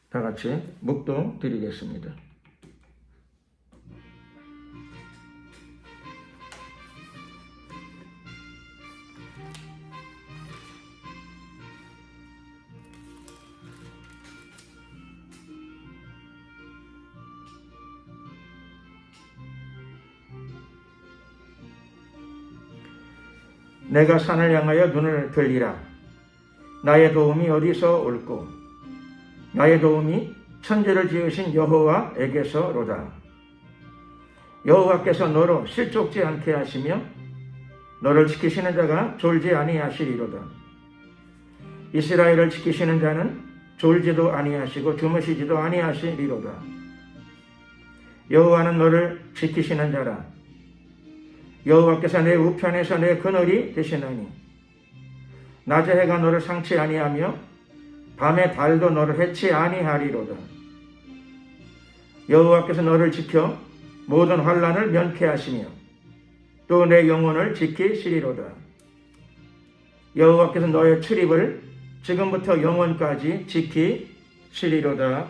다 같이 묵도 드리겠습니다. 내가 산을 향하여 눈을 들리라. 나의 도움이 어디서 올꼬? 나의 도움이 천지를 지으신 여호와에게서로다. 여호와께서 너로 실족지 않게 하시며 너를 지키시는 자가 졸지 아니하시리로다. 이스라엘을 지키시는 자는 졸지도 아니하시고 주무시지도 아니하시리로다. 여호와는 너를 지키시는 자라. 여호와께서 내 우편에서 내 그늘이 되시나니 낮에 해가 너를 상치 아니하며 밤에 달도 너를 해치 아니하리로다. 여호와께서 너를 지켜 모든 환난을 면케하시며 또 내 영혼을 지키시리로다. 여호와께서 너의 출입을 지금부터 영원까지 지키시리로다.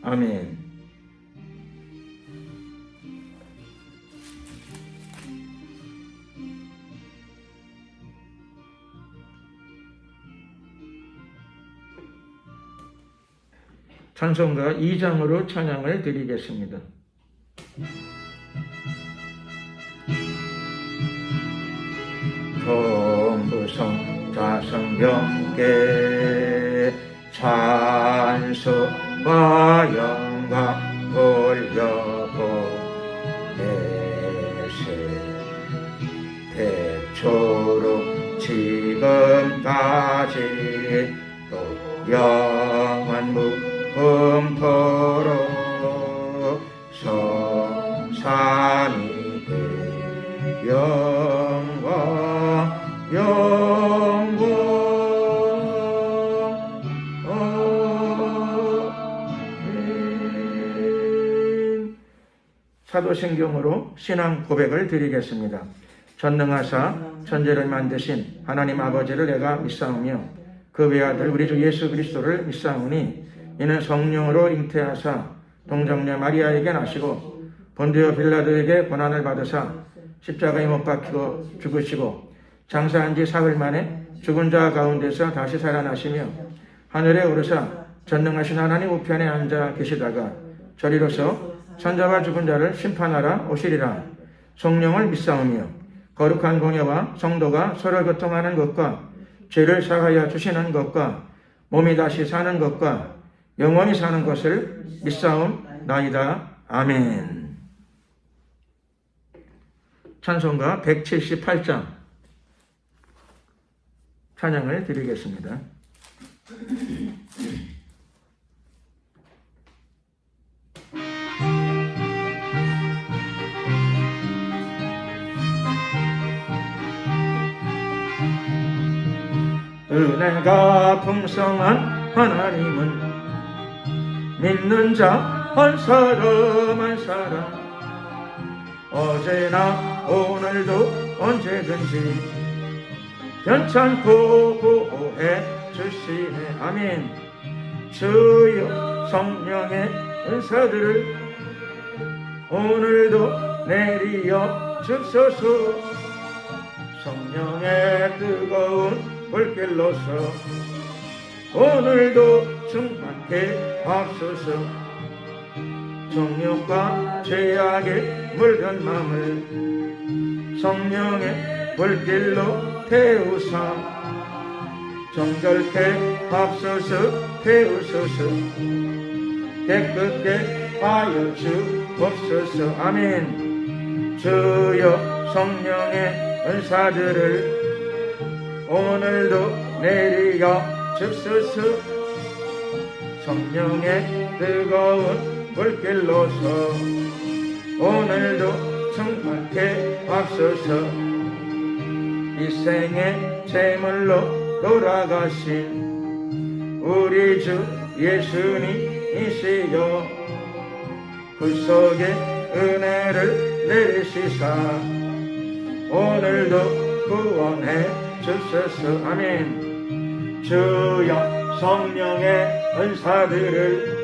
아멘. 찬송가 2장으로 찬양을 드리겠습니다. 성부성 자성명께 찬송과 영광 돌려보내세. 태초로 지금까지 또 영원 무금토록 성산이 되 영광 아멘. 사도신경으로 신앙 고백을 드리겠습니다. 전능하사 천지를 만드신 하나님 아버지를 내가 믿사오며 그 외아들 우리 주 예수 그리스도를 믿사오니 이는 성령으로 잉태하사 동정녀 마리아에게 나시고 본디오 빌라도에게 고난을 받으사 십자가에 못 박히고 죽으시고 장사한 지 사흘 만에 죽은 자 가운데서 다시 살아나시며 하늘에 오르사 전능하신 하나님 우편에 앉아 계시다가 저리로서 천자와 죽은 자를 심판하러 오시리라. 성령을 믿사오며 거룩한 공예와 성도가 서로 교통하는 것과 죄를 사하여 주시는 것과 몸이 다시 사는 것과 영원히 사는 것을 믿사옵나이다. 아멘. 찬송가 178장 찬양을 드리겠습니다. 은혜가 풍성한 하나님은 믿는 자 한 사람 한 사람 어제나 오늘도 언제든지 괜찮고 보호해 주시네. 아멘. 주여 성령의 은사들을 오늘도 내리어 주소서. 성령의 뜨거운 불길로서 오늘도 충만케 하소서. 정욕과 죄악에 물든 마음을 성령의 불길로 태우사 정결케 하소서. 태우소서. 깨끗게 하여 주옵소서. 아멘. 주여 성령의 은사들을 오늘도 내리어 주소서. 성령의 뜨거운 불길로서 오늘도 충만케 하소서. 이 생의 제물로 돌아가신 우리 주 예수님이시여 구속의 은혜를 내리시사 오늘도 구원해 주소서. 아멘. 주여 성령의 은사들을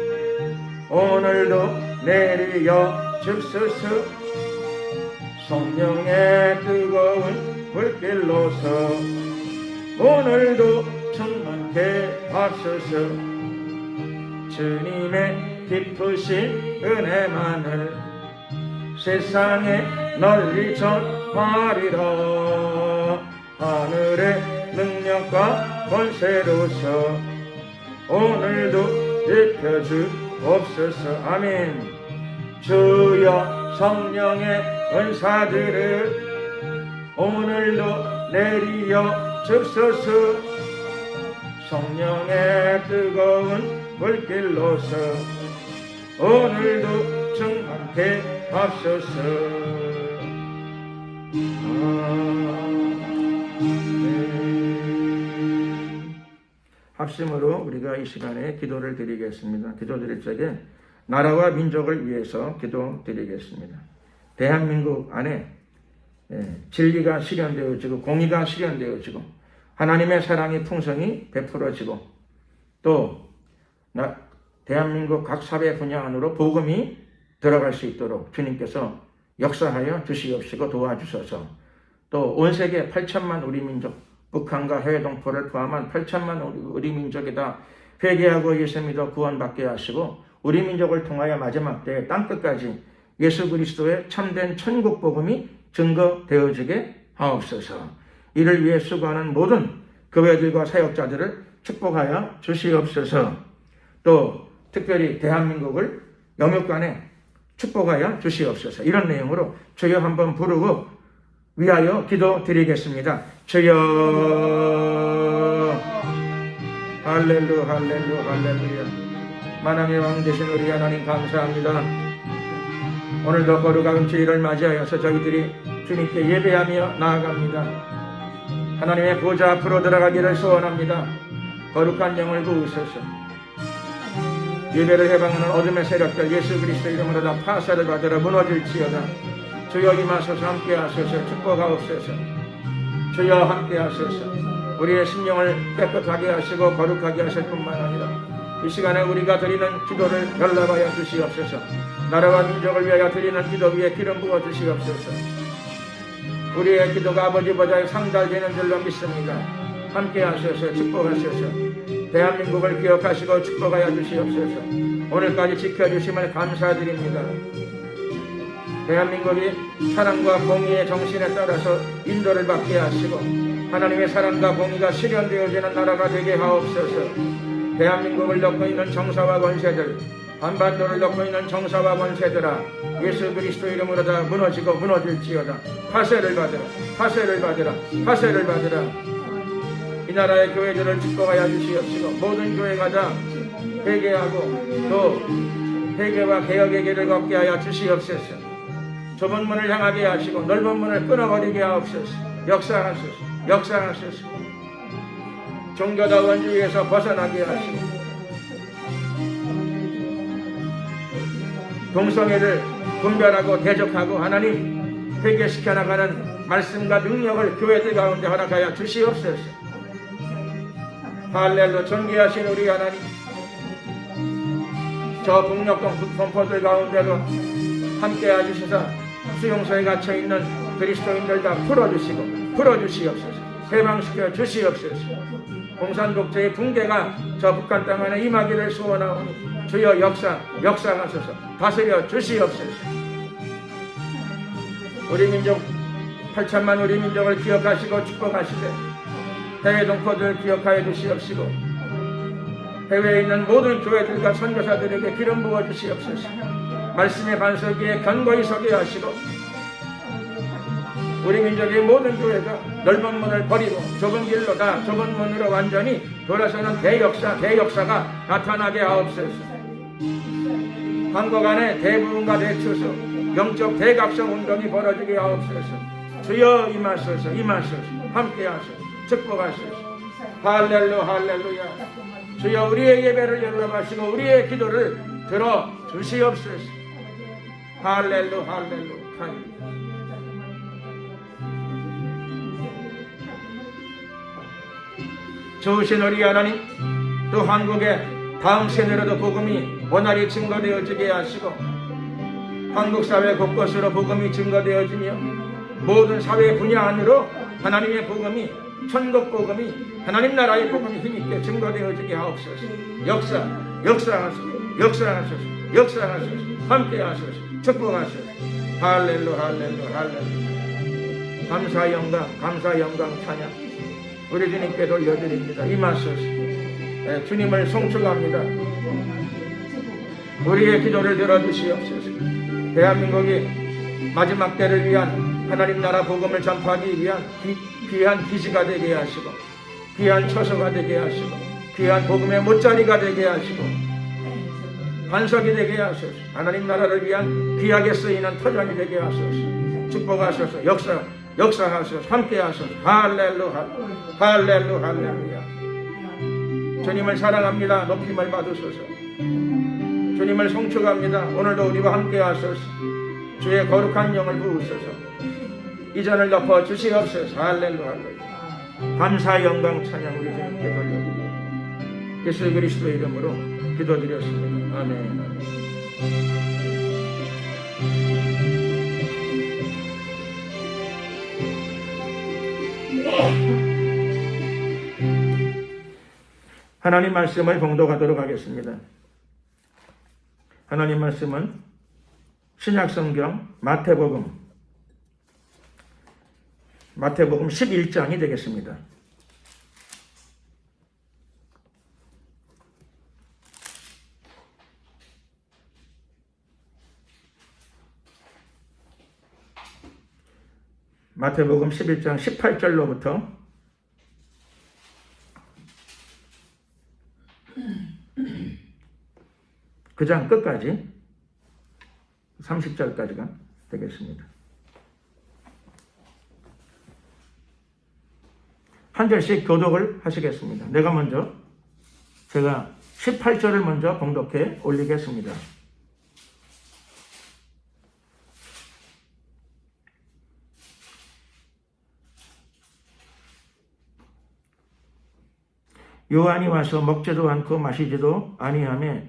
오늘도 내리어 줍소서. 성령의 뜨거운 불길로서 오늘도 충만케 하소서. 주님의 깊으신 은혜만을 세상에 널리 전하리라. 하늘의 능력과 권세로서 오늘도 입혀주옵소서. 아멘. 주여 성령의 은사들을 오늘도 내리어 줍소서. 성령의 뜨거운 불길로서 오늘도 충만케 하소서. 합심으로 우리가 이 시간에 기도를 드리겠습니다. 기도 드릴 적에 나라와 민족을 위해서 기도 드리겠습니다. 대한민국 안에 진리가 실현되어지고 공의가 실현되어지고 하나님의 사랑이 풍성히 베풀어지고 또 대한민국 각 사회 분야 안으로 복음이 들어갈 수 있도록 주님께서 역사하여 주시옵시고 도와주셔서 또 온 세계 8천만 우리 민족, 북한과 해외 동포를 포함한 8천만 우리 민족이 다 회개하고 예수 믿어 구원받게 하시고 우리 민족을 통하여 마지막 때에 땅끝까지 예수 그리스도의 참된 천국 복음이 증거되어지게 하옵소서. 이를 위해 수고하는 모든 교회들과 사역자들을 축복하여 주시옵소서. 또 특별히 대한민국을 영육간에 축복하여 주시옵소서. 이런 내용으로 주여 한번 부르고 위하여 기도드리겠습니다. 주여 할렐루 할렐루 할렐루야. 만왕의 왕 되신 우리 하나님 감사합니다. 오늘도 거룩한 주일을 맞이하여서 저희들이 주님께 예배하며 나아갑니다. 하나님의 보좌 앞으로 들어가기를 소원합니다. 거룩한 영을 부으소서. 예배를 해방하는 어둠의 세력들 예수 그리스도 이름으로 다 파사를 받으러 무너질지어다. 주여 임하소서. 함께하소서. 축복하옵소서. 주여 함께하소서. 우리의 심령을 깨끗하게 하시고 거룩하게 하실 뿐만 아니라 이 시간에 우리가 드리는 기도를 연락하여 주시옵소서. 나라와 민족을 위하여 드리는 기도 위에 기름 부어 주시옵소서. 우리의 기도가 아버지 보좌에 상달되는 줄로 믿습니다. 함께하소서. 축복하소서. 대한민국을 기억하시고 축복하여 주시옵소서. 오늘까지 지켜주심을 감사드립니다. 대한민국이 사랑과 공의의 정신에 따라서 인도를 받게 하시고 하나님의 사랑과 공의가 실현되어지는 나라가 되게 하옵소서. 대한민국을 넣고 있는 정사와 권세들, 한반도를 넣고 있는 정사와 권세들아, 예수 그리스도 이름으로 다 무너지고 무너질지어다. 파쇄를 받으라. 파쇄를 받으라. 파쇄를 받으라. 이 나라의 교회들을 축복하여 주시옵시고 모든 교회가 다 회개하고 또 회개와 개혁의 길을 걷게 하여 주시옵소서. 좁은 문을 향하게 하시고 넓은 문을 끊어버리게 하옵소서. 역사하소서. 역사하소서. 종교다 원주의에서 벗어나게 하시고 동성애를 분별하고 대적하고 하나님 회개시켜 나가는 말씀과 능력을 교회들 가운데 허락하여 주시옵소서. 할렐루야. 존귀하신 우리 하나님, 저 북녘동 북동포들 가운데도 함께 해주셔서 수용소에 갇혀있는 그리스도인들 다 풀어주시옵소서. 해방시켜 주시옵소서. 공산독재의 붕괴가 저 북한 땅 안에 임하기를 소원하오니 주여 역사하소서. 다스려 주시옵소서. 우리 민족 8천만 우리 민족을 기억하시고 축복하시되 해외 동포들 기억하여 주시옵시고 해외에 있는 모든 교회들과 선교사들에게 기름 부어 주시옵소서. 말씀의 반석 위에 견고히 서게 하시고 우리 민족의 모든 교회가 넓은 문을 버리고 좁은 길로 다 좁은 문으로 완전히 돌아서는 대역사가 나타나게 하옵소서. 한국 안에 대부분과 대처소 영적 대각성 운동이 벌어지게 하옵소서. 주여 임하소서. 함께하소서. 축복하소서. 할렐루야. 주여 우리의 예배를 연락하시고 우리의 기도를 들어 주시옵소서. 할렐루야. 좋으신 우리 하나님, 또 한국의 다음 세대로도 복음이 원활히 증거되어지게 하시고 한국 사회 곳곳으로 복음이 증거되어지며 모든 사회 분야 안으로 하나님의 복음이 천국 복음이 하나님 나라의 복음이 힘있게 증거되어지게 하옵소서. 역사하소서. 함께 하소서. 축복하소서. 할렐루야 할렐루야. 감사 영광 찬양 우리 주님께 돌려드립니다. 임하소서. 주님을 송축합니다. 우리의 기도를 들어주시옵소서. 대한민국이 마지막 때를 위한 하나님 나라 복음을 전파하기 위한 귀한 기지가 되게 하시고 귀한 처소가 되게 하시고 귀한 복음의 못자리가 되게 하시고 반석이 되게 하소서. 하나님 나라를 위한 귀하게 쓰이는 터전이 되게 하소서. 축복하소서. 역사하소서. 함께 하소서. 할렐루야. 주님을 사랑합니다. 높임을 받으소서. 주님을 송축합니다. 오늘도 우리와 함께 하소서. 주의 거룩한 영을 부으소서. 이전을 덮어 주시옵소서. 할렐루야. 감사 영광 찬양 우리 주님께 돌려드립니다. 예수 그리스도 이름으로 기도드렸습니다. 아멘. 하나님 말씀을 봉독하도록 하겠습니다. 하나님 말씀은 신약성경 마태복음 11장이 되겠습니다. 마태복음 11장 18절로부터 그 장 끝까지 30절까지가 되겠습니다. 한 절씩 교독을 하시겠습니다. 제가 18절을 먼저 봉독해 올리겠습니다. 요한이 와서 먹지도 않고 마시지도 아니하며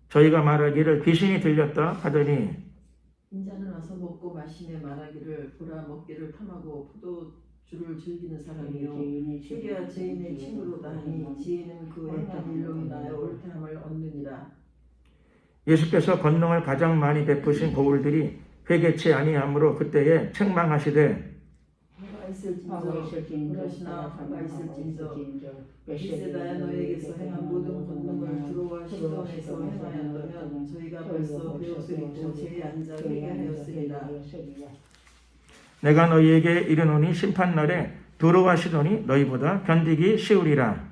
저희가 말하기를 귀신이 들렸다 하더니 인자는 와서 먹고 마시며 말하기를 보라 먹기를 탐하고 포도주를 즐기는 사람이요 주기야 죄인의 친구로다 하니 지혜는 그 행한 일로 인하여 옳다함을 얻느니라. 예수께서 권능을 가장 많이 베푸신 고울들이 회개치 아니하므로 그때에 책망하시되 해가 있을진저 그러시나 해가 있을진저 이세다야 너에게서 행한 모든 권능을 두로와 시돈에서 행하였다면 저희가 벌써 배웠으리고 죄에 앉아 회개하였으리라. 내가 너희에게 이르노니 심판날에 두로와 시돈이 너희보다 견디기 쉬우리라.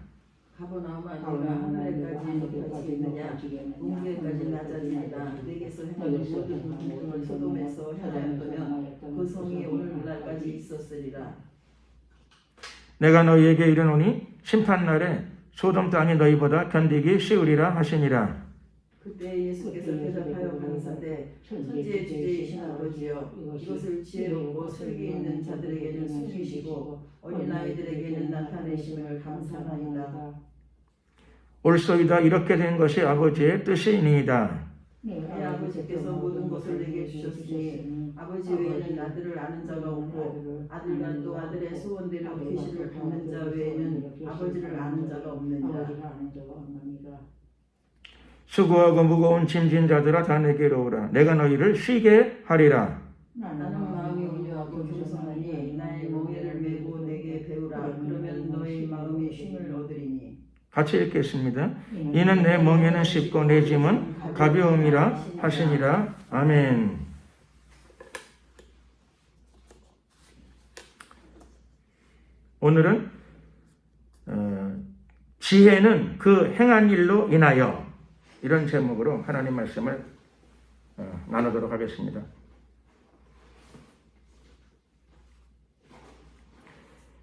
가버나움 아니라 하늘에까지 높아지겠느냐 문무에까지 낮아지리라. 내게서 행하는 모든 권능을 소돔에서 행하였다면 그 성이 오늘날까지 있었으리라. 내가 너희에게 이르노니 심판날에 소돔 땅이 너희보다 견디기 쉬우리라 하시니라. 그때 예수께서 대답하여 가라사대 천지의 주제이신 아버지여 이것을 지혜롭고 설기 있는 자들에게는 숨기시고 어린아이들에게는 나타내심을 감사하나이다. 옳소이다. 이렇게 된 것이 아버지의 뜻이니이다. 내 아버지께서 모든 것을 내게 주셨으니 아버지 외에는 아들을 아는 자가 없고 아들과 또 아들의 소원대로 계시를 받는 자 외에는 아버지를 아는 자가 없느니라. 수고하고 무거운 짐진 자들아 다 내게로 오라. 내가 너희를 쉬게 하리라. 나는 마음이 온유하고 겸손하니 나의 멍에를 메고 내게 배우라. 그러면 너희 마음이 쉼을 얻으리니. 같이 읽겠습니다. 이는 내 멍에는 쉽고 내 짐은 가벼움이라 하시니라. 아멘. 오늘은 지혜는 그 행한 일로 인하여 이런 제목으로 하나님 말씀을 나누도록 하겠습니다.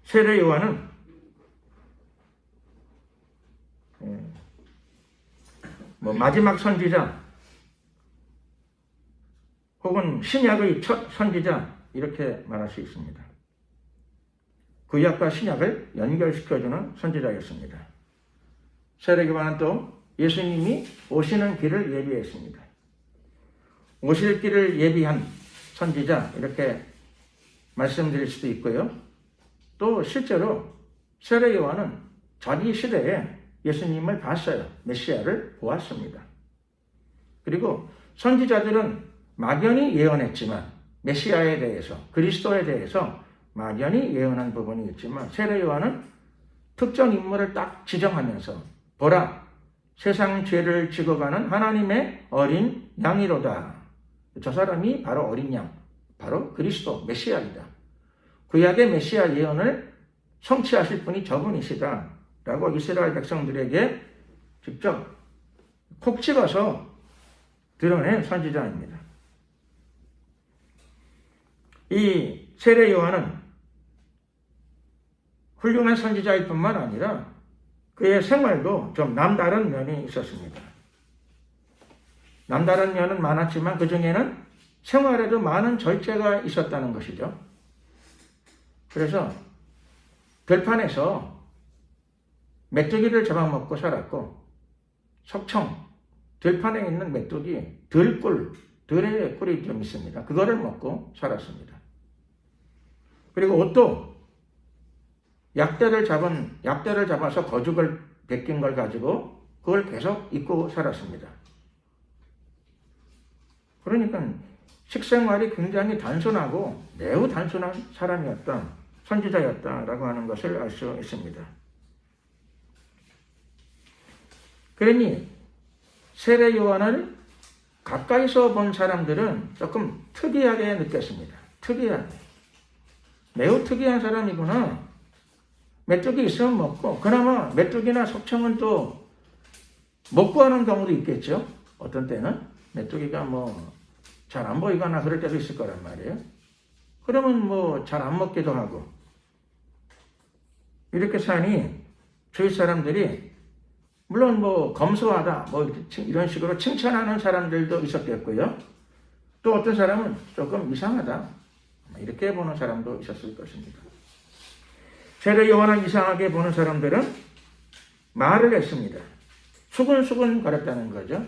세례 요한은 마지막 선지자 혹은 신약의 첫 선지자 이렇게 말할 수 있습니다. 구약과 신약을 연결시켜주는 선지자였습니다. 세례 요한은 또 예수님이 오시는 길을 예비했습니다. 오실 길을 예비한 선지자 이렇게 말씀드릴 수도 있고요. 또 실제로 세례 요한은 자기 시대에 예수님을 봤어요. 메시아를 보았습니다. 그리고 선지자들은 막연히 예언했지만 메시아에 대해서, 그리스도에 대해서 막연히 예언한 부분이 있지만 세례 요한은 특정 인물을 딱 지정하면서 보라, 세상 죄를 지고 가는 하나님의 어린 양이로다. 저 사람이 바로 어린 양, 바로 그리스도, 메시아이다. 구약의 메시아 예언을 성취하실 분이 저분이시다 라고 이스라엘 백성들에게 직접 콕 집어서 드러낸 선지자입니다. 이 세례 요한은 훌륭한 선지자일 뿐만 아니라 그의 생활도 좀 남다른 면이 있었습니다. 남다른 면은 많았지만 그 중에는 생활에도 많은 절제가 있었다는 것이죠. 그래서 들판에서 메뚜기를 잡아먹고 살았고, 석청, 들판에 있는 메뚜기, 들의 꿀이 좀 있습니다. 그거를 먹고 살았습니다. 그리고 옷도 약대를 잡아서 거죽을 벗긴 걸 가지고 그걸 계속 입고 살았습니다. 그러니까 식생활이 굉장히 단순하고 매우 단순한 사람이었다, 선지자였다라고 하는 것을 알 수 있습니다. 그러니 세례 요한을 가까이서 본 사람들은 조금 특이하게 느꼈습니다. 매우 특이한 사람이구나. 메뚜기 있으면 먹고, 그나마 메뚜기나 석청은 또 먹고 하는 경우도 있겠죠. 어떤 때는 메뚜기가 잘 안 보이거나 그럴 때도 있을 거란 말이에요. 그러면 잘 안 먹기도 하고, 이렇게 사니 주위 사람들이 물론 검소하다 이런 식으로 칭찬하는 사람들도 있었겠고요. 또 어떤 사람은 조금 이상하다 이렇게 보는 사람도 있었을 것입니다. 세례 요한을 이상하게 보는 사람들은 말을 했습니다. 수근수근 거렸다는 거죠.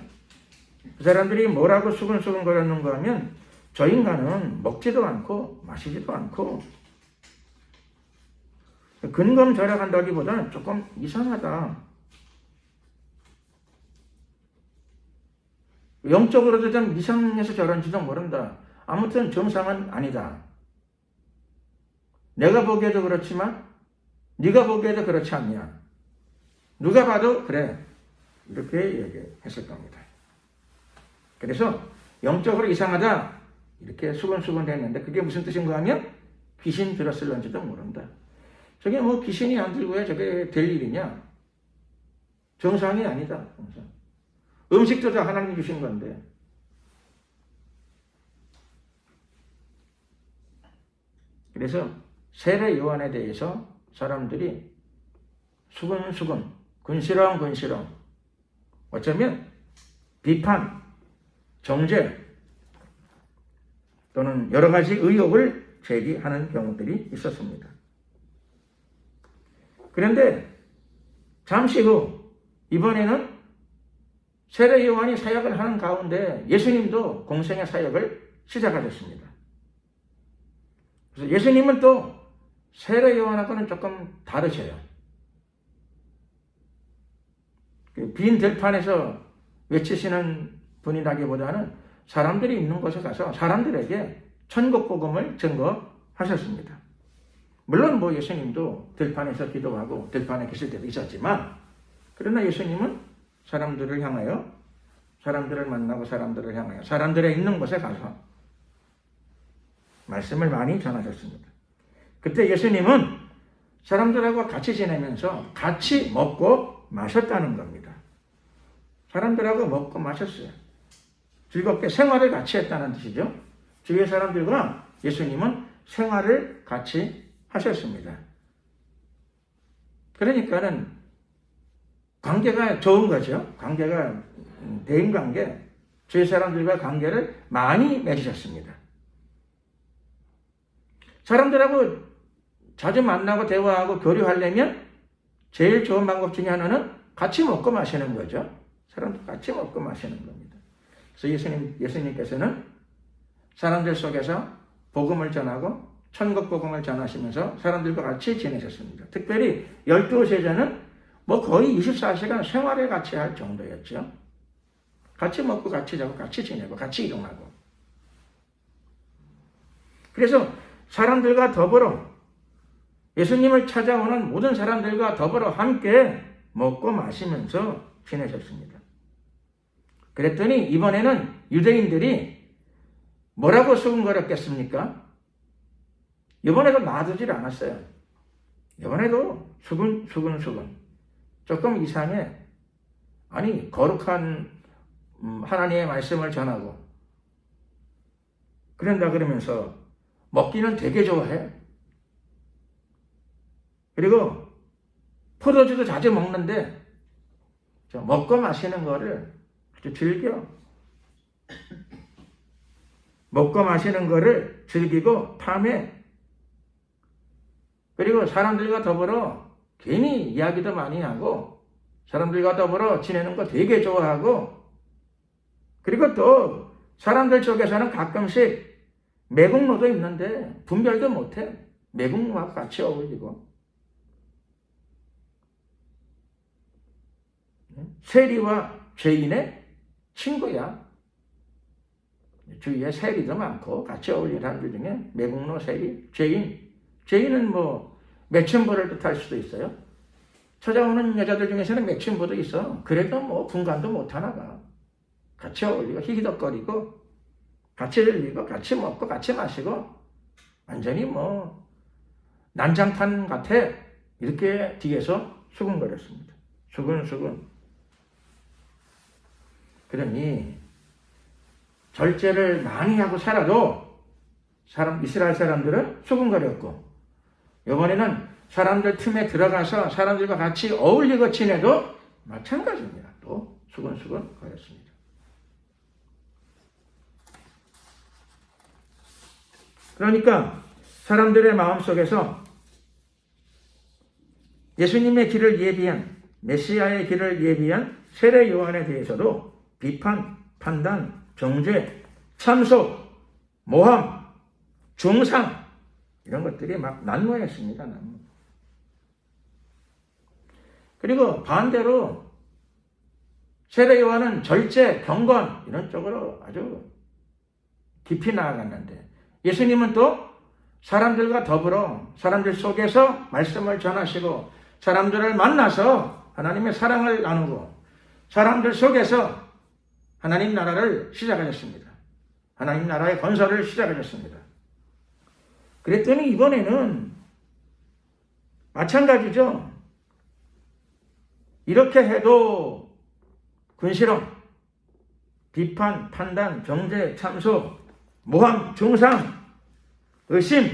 그 사람들이 뭐라고 수근수근 거렸는가 하면 저 인간은 먹지도 않고 마시지도 않고 근검절약한다기보다는 조금 이상하다. 영적으로도 좀 이상해서 저런지도 모른다. 아무튼 정상은 아니다. 내가 보기에도 그렇지만 네가 보기에도 그렇지 않냐. 누가 봐도 그래. 이렇게 얘기했을 겁니다. 그래서 영적으로 이상하다 이렇게 수근수근 했는데 그게 무슨 뜻인가 하면 귀신 들었을런지도 모른다. 저게 귀신이 안 들고야 저게 될 일이냐. 정상이 아니다. 정상. 음식도 다 하나님이 주신 건데. 그래서 세례 요한에 대해서 사람들이 수근수근, 근시렁, 어쩌면 비판, 정죄 또는 여러 가지 의혹을 제기하는 경우들이 있었습니다. 그런데 잠시 후 이번에는 세례 요한이 사역을 하는 가운데 예수님도 공생의 사역을 시작하셨습니다. 그래서 예수님은 또 세례 요한하고는 조금 다르셔요. 빈 들판에서 외치시는 분이라기보다는 사람들이 있는 곳에 가서 사람들에게 천국 복음을 증거하셨습니다. 물론 예수님도 들판에서 기도하고 들판에 계실 때도 있었지만, 그러나 예수님은 사람들을 향하여, 사람들을 만나고 사람들을 향하여 사람들의 있는 곳에 가서 말씀을 많이 전하셨습니다. 그때 예수님은 사람들하고 같이 지내면서 같이 먹고 마셨다는 겁니다. 사람들하고 먹고 마셨어요. 즐겁게 생활을 같이 했다는 뜻이죠. 주위의 사람들과 예수님은 생활을 같이 하셨습니다. 그러니까는 관계가 좋은 거죠. 관계가 대인관계, 주위 사람들과 관계를 많이 맺으셨습니다. 사람들하고 자주 만나고 대화하고 교류하려면 제일 좋은 방법 중에 하나는 같이 먹고 마시는 거죠. 사람들 같이 먹고 마시는 겁니다. 그래서 예수님께서는 사람들 속에서 복음을 전하고 천국 복음을 전하시면서 사람들과 같이 지내셨습니다. 특별히 12세자는 뭐 거의 24시간 생활을 같이 할 정도였죠. 같이 먹고 같이 자고 같이 지내고 같이 이동하고. 그래서 사람들과 더불어 예수님을 찾아오는 모든 사람들과 더불어 함께 먹고 마시면서 지내셨습니다. 그랬더니 이번에는 유대인들이 뭐라고 수군거렸겠습니까? 이번에도 놔두질 않았어요. 이번에도 수군. 조금 이상해. 아니, 거룩한 하나님의 말씀을 전하고 그런다 그러면서 먹기는 되게 좋아해. 그리고 포도주도 자주 먹는데 먹고 마시는 거를 아주 즐겨. 먹고 마시는 거를 즐기고 탐해. 그리고 사람들과 더불어 괜히 이야기도 많이 하고 사람들과 더불어 지내는 거 되게 좋아하고 그리고 또 사람들 쪽에서는 가끔씩 매국노도 있는데 분별도 못해. 매국노하고 같이 어울리고 세리와 죄인의 친구야. 주위에 세리도 많고 같이 어울리는 사람들 중에 매국노, 세리, 죄인은 뭐 매춘부를 뜻할 수도 있어요. 찾아오는 여자들 중에서는 매춘부도 있어. 그래도 뭐 분간도 못하나 봐. 같이 어울리고 히히덕거리고 같이 들리고 같이 먹고 같이 마시고 완전히 뭐 난장판 같아. 이렇게 뒤에서 수군거렸습니다. 수군. 그러니 절제를 많이 하고 살아도 이스라엘 사람들은 수군거렸고 이번에는 사람들 틈에 들어가서 사람들과 같이 어울리고 지내도 마찬가지입니다. 또 수군거렸습니다. 그러니까 사람들의 마음속에서 예수님의 길을 예비한 메시아의 길을 예비한 세례 요한에 대해서도 비판, 판단, 정죄, 참소, 모함, 중상 이런 것들이 막 난무했습니다. 그리고 반대로 세례 요한은 절제, 경건 이런 쪽으로 아주 깊이 나아갔는데 예수님은 또 사람들과 더불어 사람들 속에서 말씀을 전하시고 사람들을 만나서 하나님의 사랑을 나누고 사람들 속에서 하나님 나라를 시작하셨습니다. 하나님 나라의 건설을 시작하셨습니다. 그랬더니 이번에는 마찬가지죠. 이렇게 해도 근실험, 비판, 판단, 정죄, 참소, 모함, 중상, 의심,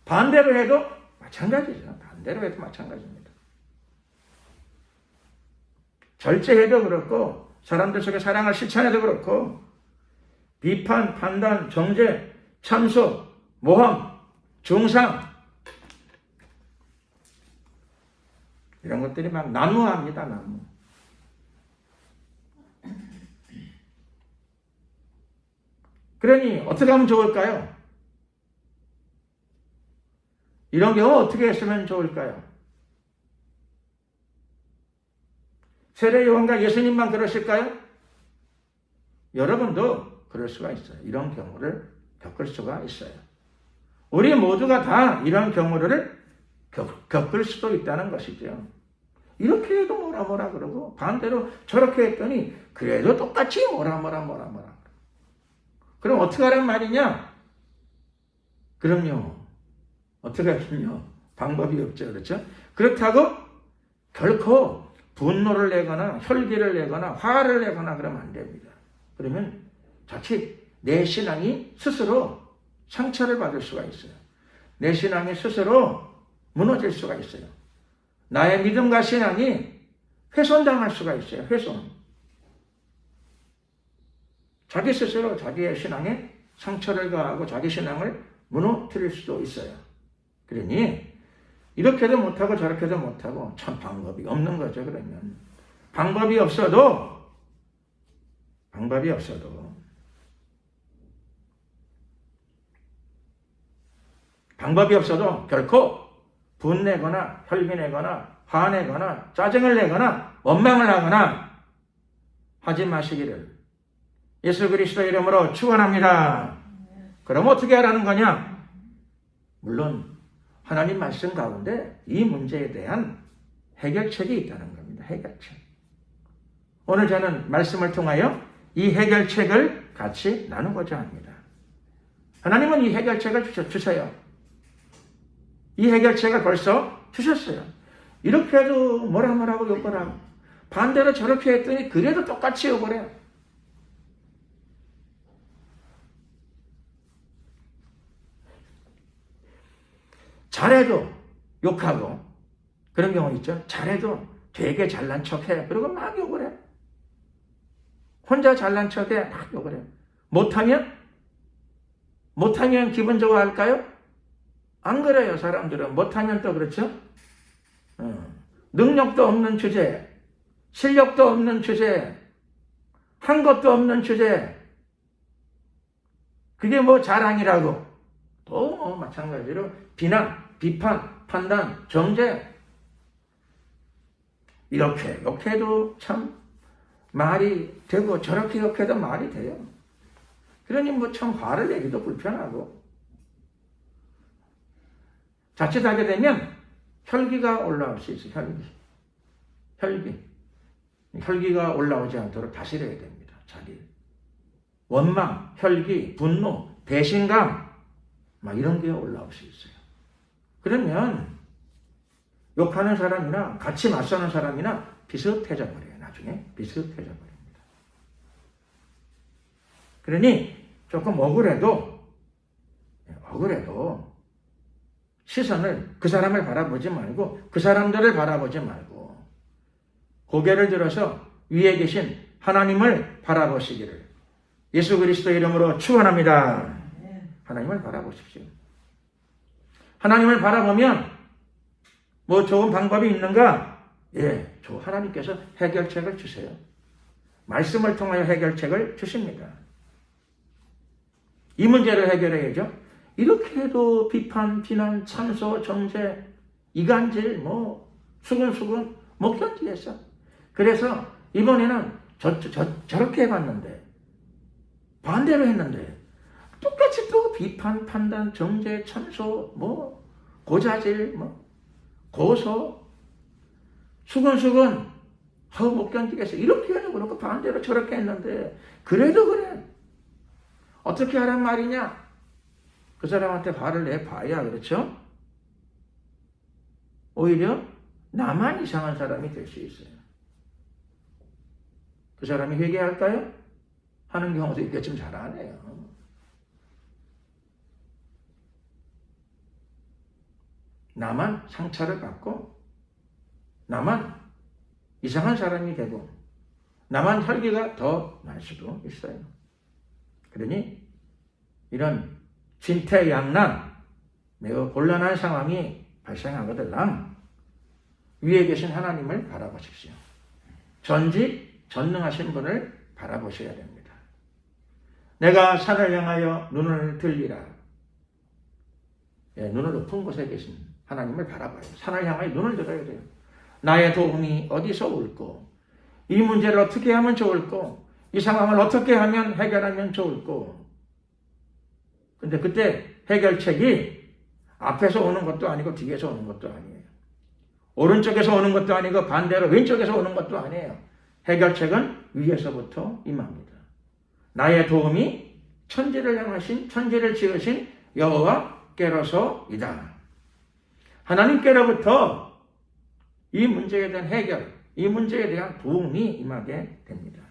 반대로 해도 마찬가지죠. 반대로 해도 마찬가지입니다. 절제해도 그렇고 사람들 속에 사랑을 실천해도 그렇고 비판, 판단, 정죄, 참소, 모함, 중상 이런 것들이 막 난무합니다. 난무. 그러니 어떻게 하면 좋을까요? 이런 경우 어떻게 했으면 좋을까요? 세례 요한과 예수님만 그러실까요? 여러분도 그럴 수가 있어요. 이런 경우를 겪을 수가 있어요. 우리 모두가 다 이런 경우를 겪을 수도 있다는 것이죠. 이렇게 해도 뭐라 그러고 반대로 저렇게 했더니 그래도 똑같이 뭐라. 그럼 어떻게 하란 말이냐? 그럼요. 어떻게 하면요? 방법이 없죠. 그렇죠? 그렇다고 결코 분노를 내거나 혈기를 내거나 화를 내거나 그러면 안 됩니다. 그러면 자칫 내 신앙이 스스로 상처를 받을 수가 있어요. 내 신앙이 스스로 무너질 수가 있어요. 나의 믿음과 신앙이 훼손당할 수가 있어요. 훼손. 자기 스스로 자기의 신앙에 상처를 가하고 자기 신앙을 무너뜨릴 수도 있어요. 그러니 이렇게도 못하고 저렇게도 못하고 참 방법이 없는 거죠. 그러면 방법이 없어도 방법이 없어도 결코 분내거나 혈기내거나 화내거나 짜증을 내거나 원망을 하거나 하지 마시기를 예수 그리스도 이름으로 축원합니다. 그럼 어떻게 하라는 거냐? 물론 하나님 말씀 가운데 이 문제에 대한 해결책이 있다는 겁니다. 해결책. 오늘 저는 말씀을 통하여 이 해결책을 같이 나누고자 합니다. 하나님은 이 해결책을 주세요. 이 해결책을 벌써 주셨어요. 이렇게 해도 뭐라 하고 욕을 하고 반대로 저렇게 했더니 그래도 똑같이 욕을 해요. 잘해도 욕하고 그런 경우 있죠. 잘해도 되게 잘난 척해. 그리고 막 욕을 해. 혼자 잘난 척해. 막 욕을 해. 못하면 기분 좋아할까요? 안 그래요. 사람들은 못하면 또 그렇죠. 능력도 없는 주제, 실력도 없는 주제, 한 것도 없는 주제, 그게 뭐 자랑이라고. 또 마찬가지로 비난, 비판, 판단, 정죄, 이렇게 욕해도 참 말이 되고 저렇게 욕해도 말이 돼요. 그러니 뭐 참 화를 내기도 불편하고 자칫하게 되면 혈기가 올라올 수 있어요. 혈기가 올라오지 않도록 다스려야 됩니다. 자기 원망, 혈기, 분노, 배신감 막 이런 게 올라올 수 있어요. 그러면 욕하는 사람이나 같이 맞서는 사람이나 비슷해져 버려요. 나중에 비슷해져 버립니다. 그러니 조금 억울해도 시선을 그 사람을 바라보지 말고 그 사람들을 바라보지 말고 고개를 들어서 위에 계신 하나님을 바라보시기를 예수 그리스도 이름으로 축원합니다. 하나님을 바라보십시오. 하나님을 바라보면 뭐 좋은 방법이 있는가? 예, 하나님께서 해결책을 주세요. 말씀을 통하여 해결책을 주십니다. 이 문제를 해결해야죠. 이렇게 해도 비판, 비난, 참소, 정죄, 이간질, 수근수근 못 견디겠어. 그래서 이번에는 저렇게 해봤는데 반대로 했는데 똑같이 또 비판, 판단, 정죄, 참소, 고자질, 고소, 수근수근 못 견디겠어. 이렇게 해도 그렇고 반대로 저렇게 했는데 그래도 그래. 어떻게 하란 말이냐? 그 사람한테 화를 내봐야 그렇죠? 오히려 나만 이상한 사람이 될 수 있어요. 그 사람이 회개할까요? 하는 경우도 있겠지만 잘 안 해요. 나만 상처를 받고 나만 이상한 사람이 되고 나만 혈기가 더 날 수도 있어요. 그러니 이런 진퇴양난 매우 곤란한 상황이 발생하거든요. 위에 계신 하나님을 바라보십시오. 전능하신 분을 바라보셔야 됩니다. 내가 산을 향하여 눈을 들리라. 예, 눈을 높은 곳에 계신 하나님을 바라봐요. 산을 향하여 눈을 들어야 돼요. 나의 도움이 어디서 올고 이 문제를 어떻게 하면 좋을고 이 상황을 어떻게 하면 해결하면 좋을고. 근데 그때 해결책이 앞에서 오는 것도 아니고 뒤에서 오는 것도 아니에요. 오른쪽에서 오는 것도 아니고 반대로 왼쪽에서 오는 것도 아니에요. 해결책은 위에서부터 임합니다. 나의 도움이 천지를 지으신 여호와께로서이다. 하나님께로부터 이 문제에 대한 해결, 이 문제에 대한 도움이 임하게 됩니다.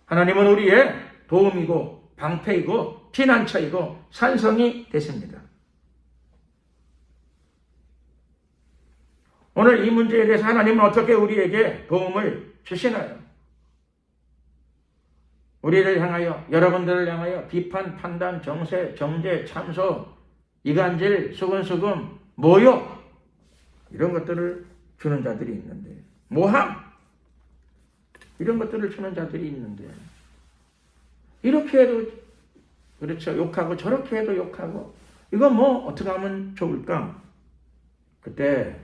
하나님은 우리의 도움이고 방패이고 피난처이고 산성이 되십니다. 오늘 이 문제에 대해서 하나님은 어떻게 우리에게 도움을 주시나요? 우리를 향하여, 여러분들을 향하여 비판, 판단, 정죄, 참소, 이간질, 수근수금, 모욕 이런 것들을 주는 자들이 있는데, 모함 이런 것들을 주는 자들이 있는데 이렇게 해도 그렇죠. 욕하고 저렇게 해도 욕하고. 이거 뭐 어떻게 하면 좋을까? 그때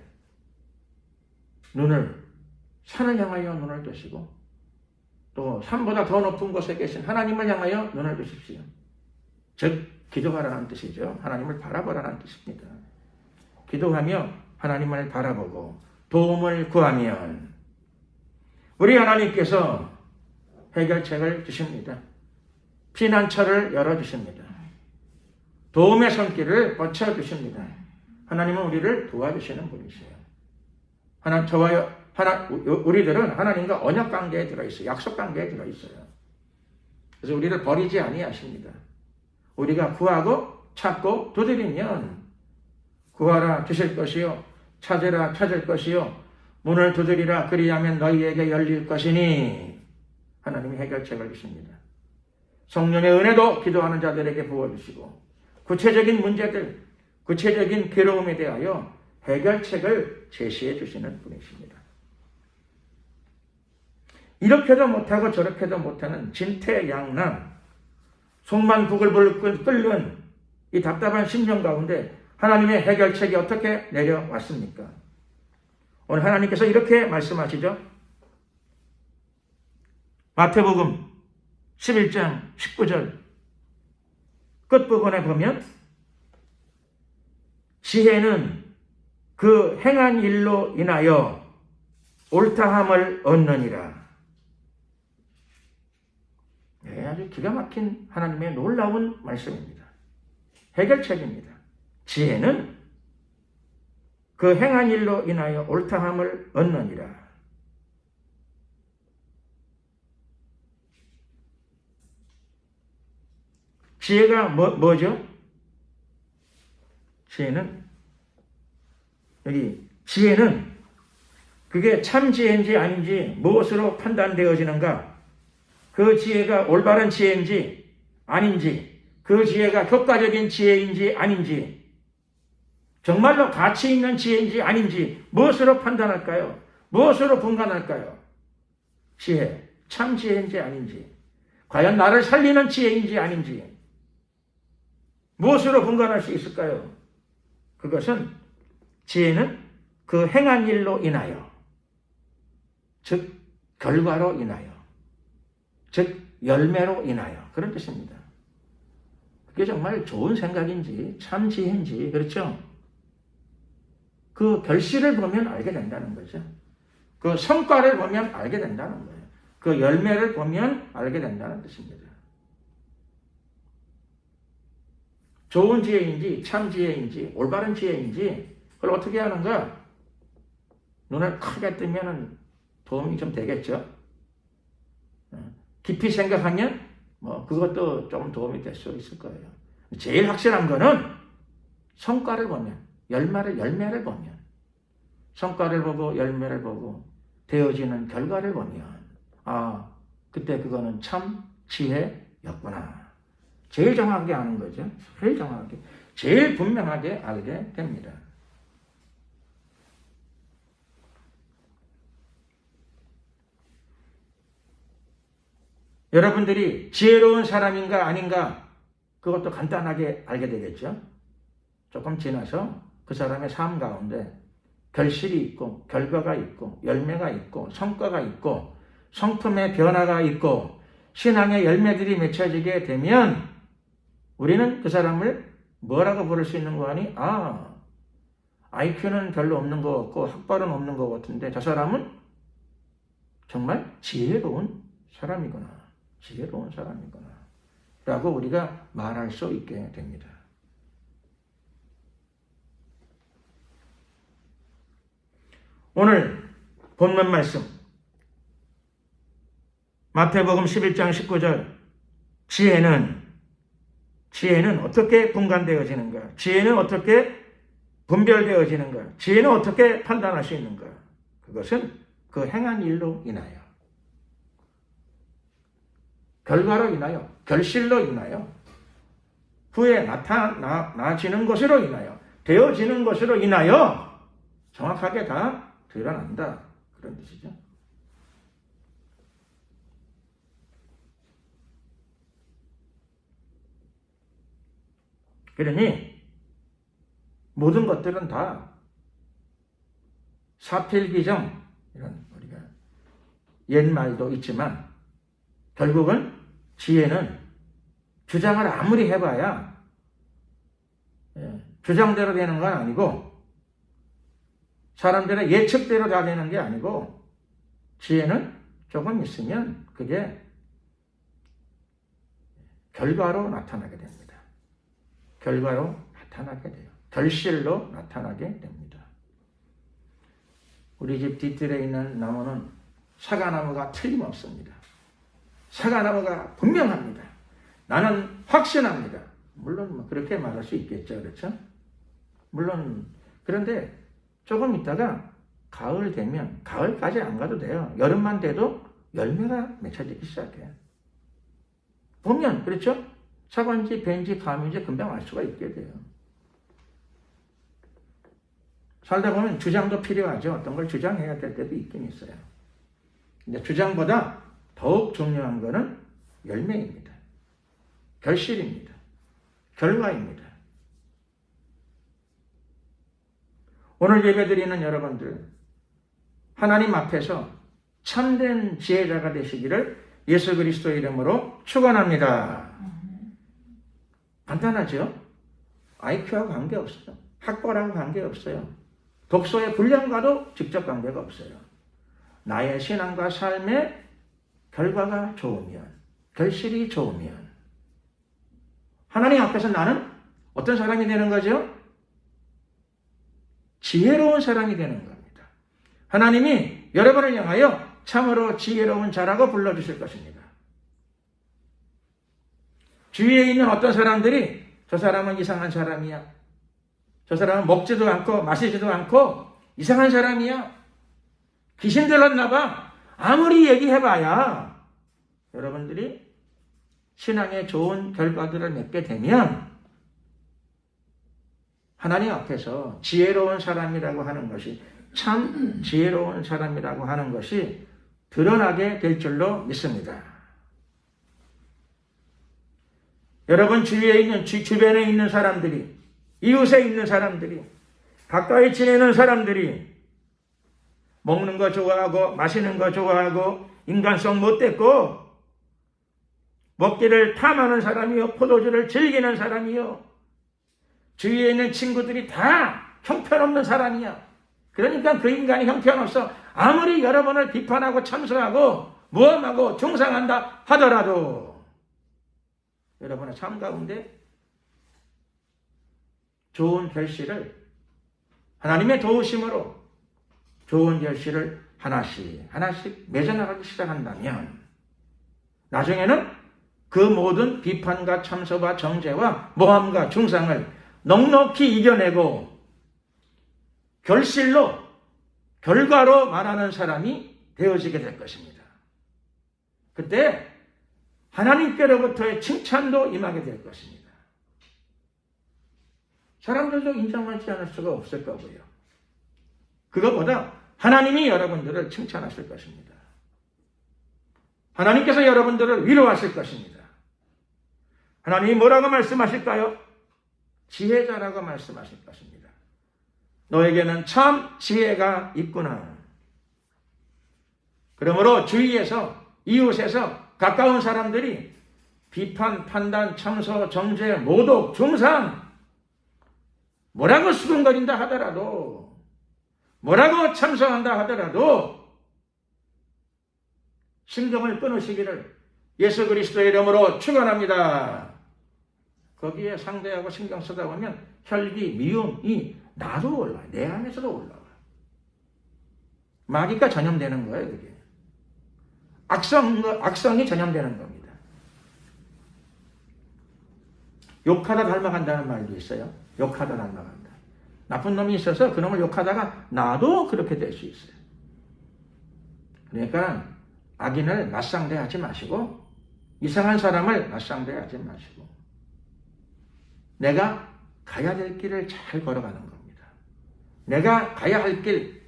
산을 향하여 눈을 뜨시고 또 산보다 더 높은 곳에 계신 하나님을 향하여 눈을 뜨십시오. 즉 기도하라는 뜻이죠. 하나님을 바라보라는 뜻입니다. 기도하며 하나님을 바라보고 도움을 구하면 우리 하나님께서 해결책을 주십니다. 피난처를 열어주십니다. 도움의 손길을 뻗쳐주십니다. 하나님은 우리를 도와주시는 분이세요. 우리들은 하나님과 언약 관계에 들어있어요. 약속 관계에 들어있어요. 그래서 우리를 버리지 아니하십니다. 우리가 구하고 찾고 두드리면 구하라 주실 것이요 찾으라 찾을 것이요 문을 두드리라 그리하면 너희에게 열릴 것이니 하나님이 해결책을 주십니다. 성령의 은혜도 기도하는 자들에게 부어주시고 구체적인 문제들, 구체적인 괴로움에 대하여 해결책을 제시해 주시는 분이십니다. 이렇게도 못하고 저렇게도 못하는 진퇴양난, 속만 부글부글 끓는 이 답답한 심정 가운데 하나님의 해결책이 어떻게 내려왔습니까? 오늘 하나님께서 이렇게 말씀하시죠. 마태복음 11장 19절 끝부분에 보면 지혜는 그 행한 일로 인하여 옳다함을 얻느니라. 네, 아주 기가 막힌 하나님의 놀라운 말씀입니다. 해결책입니다. 지혜는 그 행한 일로 인하여 옳다함을 얻느니라. 지혜가 뭐죠? 지혜는 그게 참 지혜인지 아닌지 무엇으로 판단되어지는가? 그 지혜가 올바른 지혜인지 아닌지, 그 지혜가 효과적인 지혜인지 아닌지, 정말로 가치 있는 지혜인지 아닌지 무엇으로 판단할까요? 무엇으로 분간할까요? 지혜, 참 지혜인지 아닌지, 과연 나를 살리는 지혜인지 아닌지 무엇으로 분간할 수 있을까요? 그것은 지혜는 그 행한 일로 인하여, 즉 결과로 인하여, 즉 열매로 인하여, 그런 뜻입니다. 그게 정말 좋은 생각인지 참 지혜인지, 그렇죠? 그 결실을 보면 알게 된다는 거죠. 그 성과를 보면 알게 된다는 거예요. 그 열매를 보면 알게 된다는 뜻입니다. 좋은 지혜인지 참 지혜인지 올바른 지혜인지 그걸 어떻게 하는가? 눈을 크게 뜨면 도움이 좀 되겠죠. 깊이 생각하면 그것도 좀 도움이 될 수 있을 거예요. 제일 확실한 거는 성과를 보면, 열매를 보면, 성과를 보고 열매를 보고 되어지는 결과를 보면 그때 그거는 참 지혜였구나. 제일 정확하게 아는 거죠. 제일 정확하게, 제일 분명하게 알게 됩니다. 여러분들이 지혜로운 사람인가 아닌가 그것도 간단하게 알게 되겠죠. 조금 지나서 그 사람의 삶 가운데 결실이 있고 결과가 있고 열매가 있고 성과가 있고 성품의 변화가 있고 신앙의 열매들이 맺혀지게 되면 우리는 그 사람을 뭐라고 부를 수 있는 거 아니? IQ는 별로 없는 것 같고 학벌은 없는 것 같은데 저 사람은 정말 지혜로운 사람이구나. 지혜로운 사람이구나. 라고 우리가 말할 수 있게 됩니다. 오늘 본문 말씀 마태복음 11장 19절 지혜는 어떻게 분간되어지는가? 지혜는 어떻게 분별되어지는가? 지혜는 어떻게 판단할 수 있는가? 그것은 그 행한 일로 인하여, 결과로 인하여, 결실로 인하여, 후에 나타나지는 것으로 인하여, 되어지는 것으로 인하여 정확하게 다 드러난다. 그런 뜻이죠. 그러니 모든 것들은 다 사필귀정, 이런 우리가 옛말도 있지만 결국은 지혜는 주장을 아무리 해봐야 주장대로 되는 건 아니고 사람들의 예측대로 다 되는 게 아니고 지혜는 조금 있으면 그게 결과로 나타나게 됩니다. 결과로 나타나게 돼요. 결실로 나타나게 됩니다. 우리 집 뒤뜰에 있는 나무는 사과나무가 틀림없습니다. 사과나무가 분명합니다. 나는 확신합니다. 물론 그렇게 말할 수 있겠죠. 그렇죠? 물론 그런데 조금 있다가 가을 되면 가을까지 안 가도 돼요. 여름만 돼도 열매가 맺혀지기 시작해요. 보면 그렇죠? 사과인지 배인지 감인지 금방 알 수가 있게 돼요. 살다 보면 주장도 필요하죠. 어떤 걸 주장해야 될 때도 있긴 있어요. 근데 주장보다 더욱 중요한 것은 열매입니다. 결실입니다. 결과입니다. 오늘 예배드리는 여러분들, 하나님 앞에서 참된 지혜자가 되시기를 예수 그리스도 이름으로 축원합니다. 간단하죠? IQ하고 관계없어요. 학벌하고 관계없어요. 독서의 분량과도 직접 관계가 없어요. 나의 신앙과 삶의 결과가 좋으면, 결실이 좋으면 하나님 앞에서 나는 어떤 사람이 되는 거죠? 지혜로운 사람이 되는 겁니다. 하나님이 여러분을 향하여 참으로 지혜로운 자라고 불러주실 것입니다. 주위에 있는 어떤 사람들이 저 사람은 이상한 사람이야. 저 사람은 먹지도 않고 마시지도 않고 이상한 사람이야. 귀신 들었나 봐. 아무리 얘기해봐야 여러분들이 신앙에 좋은 결과들을 맺게 되면 하나님 앞에서 지혜로운 사람이라고 하는 것이, 참 지혜로운 사람이라고 하는 것이 드러나게 될 줄로 믿습니다. 여러분 주위에 있는, 주변에 있는 사람들이, 이웃에 있는 사람들이, 가까이 지내는 사람들이 먹는 거 좋아하고 마시는 거 좋아하고 인간성 못됐고 먹기를 탐하는 사람이요, 포도주를 즐기는 사람이요, 주위에 있는 친구들이 다 형편없는 사람이야. 그러니까 그 인간이 형편없어. 아무리 여러분을 비판하고 참소하고 모함하고 중상한다 하더라도 여러분의 삶 가운데 좋은 결실을, 하나님의 도우심으로 좋은 결실을 하나씩 맺어나가기 시작한다면 나중에는 그 모든 비판과 참소와 정죄와 모함과 중상을 넉넉히 이겨내고 결실로, 결과로 말하는 사람이 되어지게 될 것입니다. 그때 하나님께로부터의 칭찬도 임하게 될 것입니다. 사람들도 인정하지 않을 수가 없을 거고요. 그것보다 하나님이 여러분들을 칭찬하실 것입니다. 하나님께서 여러분들을 위로하실 것입니다. 하나님이 뭐라고 말씀하실까요? 지혜자라고 말씀하실 것입니다. 너에게는 참 지혜가 있구나. 그러므로 주위에서, 이웃에서, 가까운 사람들이 비판, 판단, 참소, 정죄, 모독, 중상 뭐라고 수근거린다 하더라도, 뭐라고 참소한다 하더라도 신경을 끊으시기를 예수 그리스도의 이름으로 축원합니다. 거기에 상대하고 신경 쓰다 보면 혈기, 미움이 나도 올라와. 내 안에서도 올라와. 마귀가 전염되는 거예요, 그게. 악성이 전염되는 겁니다. 욕하다 닮아간다는 말도 있어요. 욕하다 닮아간다. 나쁜 놈이 있어서 그 놈을 욕하다가 나도 그렇게 될 수 있어요. 그러니까 악인을 맞상대하지 마시고 이상한 사람을 맞상대하지 마시고 내가 가야 될 길을 잘 걸어가는 겁니다. 내가 가야 할 길,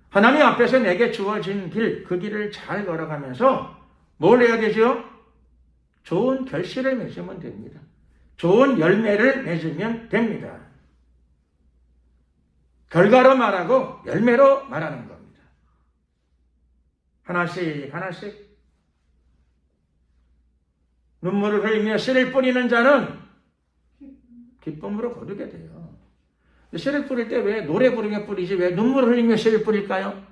하나님 앞에서 내게 주어진 길, 그 길을 잘 걸어가면서 뭘 해야 되죠? 좋은 결실을 맺으면 됩니다. 좋은 열매를 맺으면 됩니다. 결과로 말하고 열매로 말하는 겁니다. 하나씩 하나씩 눈물을 흘리며 씨를 뿌리는 자는 기쁨으로 거두게 돼요. 씨를 뿌릴 때 왜 노래 부르며 뿌리지 왜 눈물을 흘리며 씨를 뿌릴까요?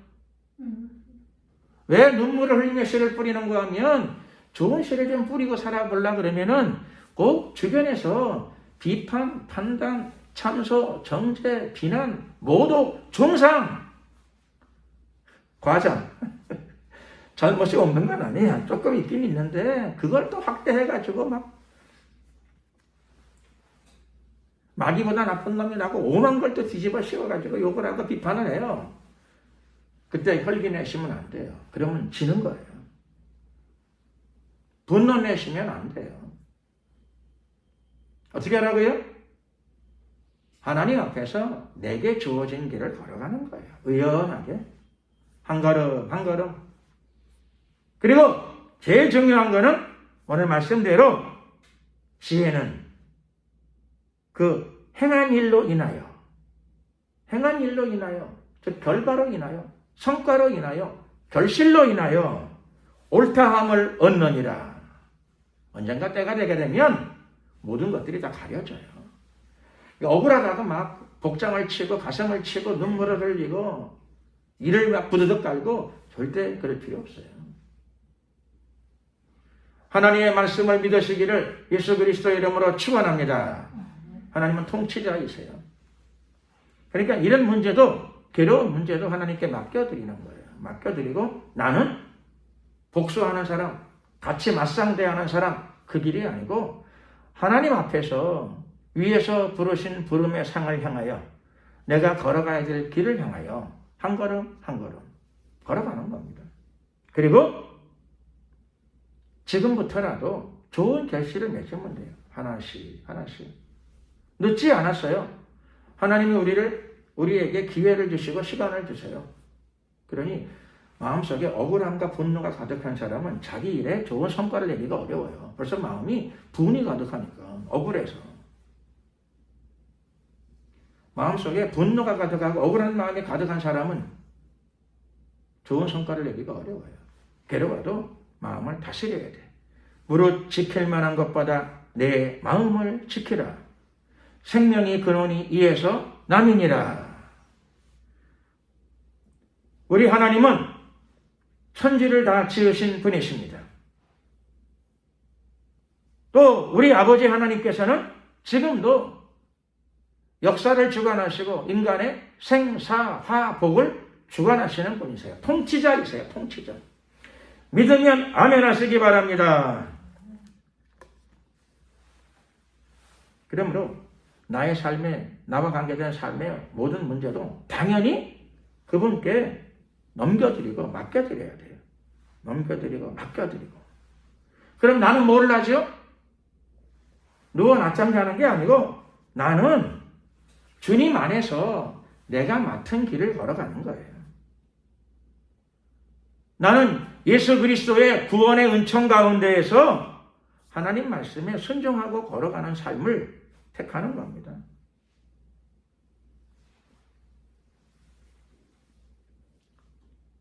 왜 눈물을 흘리며 씨를 뿌리는가 하면 좋은 씨를 좀 뿌리고 살아보려고 그러면은 꼭 주변에서 비판, 판단, 참소, 정죄, 비난, 모독, 중상, 과장 잘못이 없는 건 아니야. 조금 있긴 있는데 그걸 또 확대해가지고 막 마귀보다 나쁜 놈이 나고 오만 걸 또 뒤집어 씌워가지고 욕을 하고 비판을 해요. 그때 혈기 내시면 안 돼요. 그러면 지는 거예요. 분노 내시면 안 돼요. 어떻게 하라고요? 하나님 앞에서 내게 주어진 길을 걸어가는 거예요. 의연하게. 한 걸음 한 걸음. 그리고 제일 중요한 거는 오늘 말씀대로 지혜는 그 행한 일로 인하여, 즉 결과로 인하여, 성과로 인하여, 결실로 인하여 옳다함을 얻느니라. 언젠가 때가 되게 되면 모든 것들이 다 가려져요. 억울하다고 막 복장을 치고 가슴을 치고 눈물을 흘리고 이를 막 부드덕 깔고 절대 그럴 필요 없어요. 하나님의 말씀을 믿으시기를 예수 그리스도의 이름으로 축원합니다. 하나님은 통치자이세요. 그러니까 이런 문제도 괴로운 문제도 하나님께 맡겨드리는 거예요. 맡겨드리고 나는 복수하는 사람, 같이 맞상대하는 사람 그 길이 아니고 하나님 앞에서 위에서 부르신 부름의 상을 향하여 내가 걸어가야 될 길을 향하여 한 걸음 한 걸음 걸어가는 겁니다. 그리고 지금부터라도 좋은 결실을 맺으면 돼요. 하나씩 하나씩. 늦지 않았어요. 하나님이 우리에게 기회를 주시고 시간을 주세요. 그러니 마음속에 억울함과 분노가 가득한 사람은 자기 일에 좋은 성과를 내기가 어려워요. 벌써 마음이 분이 가득하니까 억울해서. 마음속에 분노가 가득하고 억울한 마음이 가득한 사람은 좋은 성과를 내기가 어려워요. 괴로워도 마음을 다스려야 돼. 무릇 지킬 만한 것보다 내 마음을 지키라. 생명이 근원이 이에서 남이니라. 우리 하나님은 천지를 다 지으신 분이십니다. 또 우리 아버지 하나님께서는 지금도 역사를 주관하시고 인간의 생사화복을 주관하시는 분이세요. 통치자이세요. 통치자. 믿으면 아멘 하시기 바랍니다. 그러므로 나의 삶에, 나와 관계된 삶의 모든 문제도 당연히 그분께 넘겨드리고 맡겨드려야 돼요. 넘겨드리고 맡겨드리고. 그럼 나는 뭘 하죠? 누워 낮잠 자는 게 아니고 나는 주님 안에서 내가 맡은 길을 걸어가는 거예요. 나는 예수 그리스도의 구원의 은총 가운데에서 하나님 말씀에 순종하고 걸어가는 삶을 택하는 겁니다.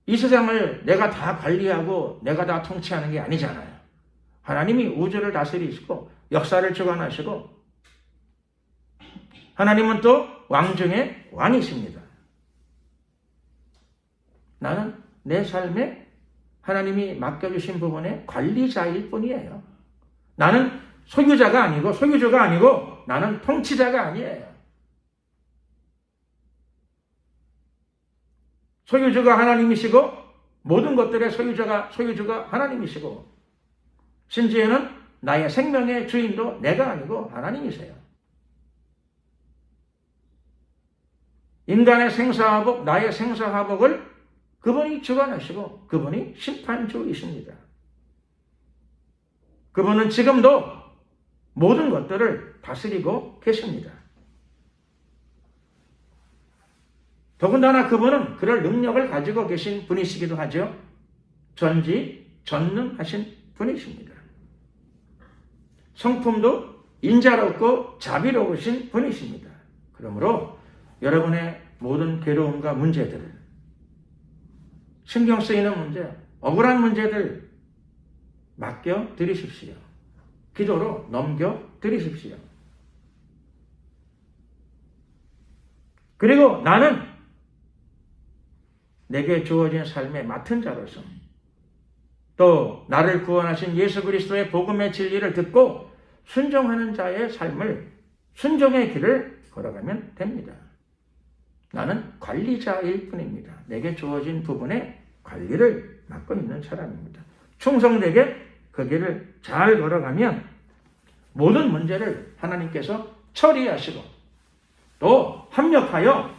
이 세상을 내가 다 관리하고 내가 다 통치하는 게 아니잖아요. 하나님이 우주를 다스리시고 역사를 주관하시고 하나님은 또 왕 중에 왕이십니다. 나는 내 삶에 하나님이 맡겨주신 부분의 관리자일 뿐이에요. 나는 소유자가 아니고 나는 통치자가 아니에요. 소유주가 하나님이시고 모든 것들의 소유주가 하나님이시고 심지어는 나의 생명의 주인도 내가 아니고 하나님이세요. 인간의 생사화복, 나의 생사화복을 그분이 주관하시고 그분이 심판주이십니다. 그분은 지금도 모든 것들을 다스리고 계십니다. 더군다나 그분은 그럴 능력을 가지고 계신 분이시기도 하죠. 전지전능하신 분이십니다. 성품도 인자롭고 자비로우신 분이십니다. 그러므로 여러분의 모든 괴로움과 문제들, 신경 쓰이는 문제, 억울한 문제들 맡겨 드리십시오. 기도로 넘겨 드리십시오. 그리고 나는 내게 주어진 삶의 맡은 자로서 또 나를 구원하신 예수 그리스도의 복음의 진리를 듣고 순종하는 자의 삶을, 순종의 길을 걸어가면 됩니다. 나는 관리자일 뿐입니다. 내게 주어진 부분의 관리를 맡고 있는 사람입니다. 충성되게 그 길을 잘 걸어가면 모든 문제를 하나님께서 처리하시고 또 합력하여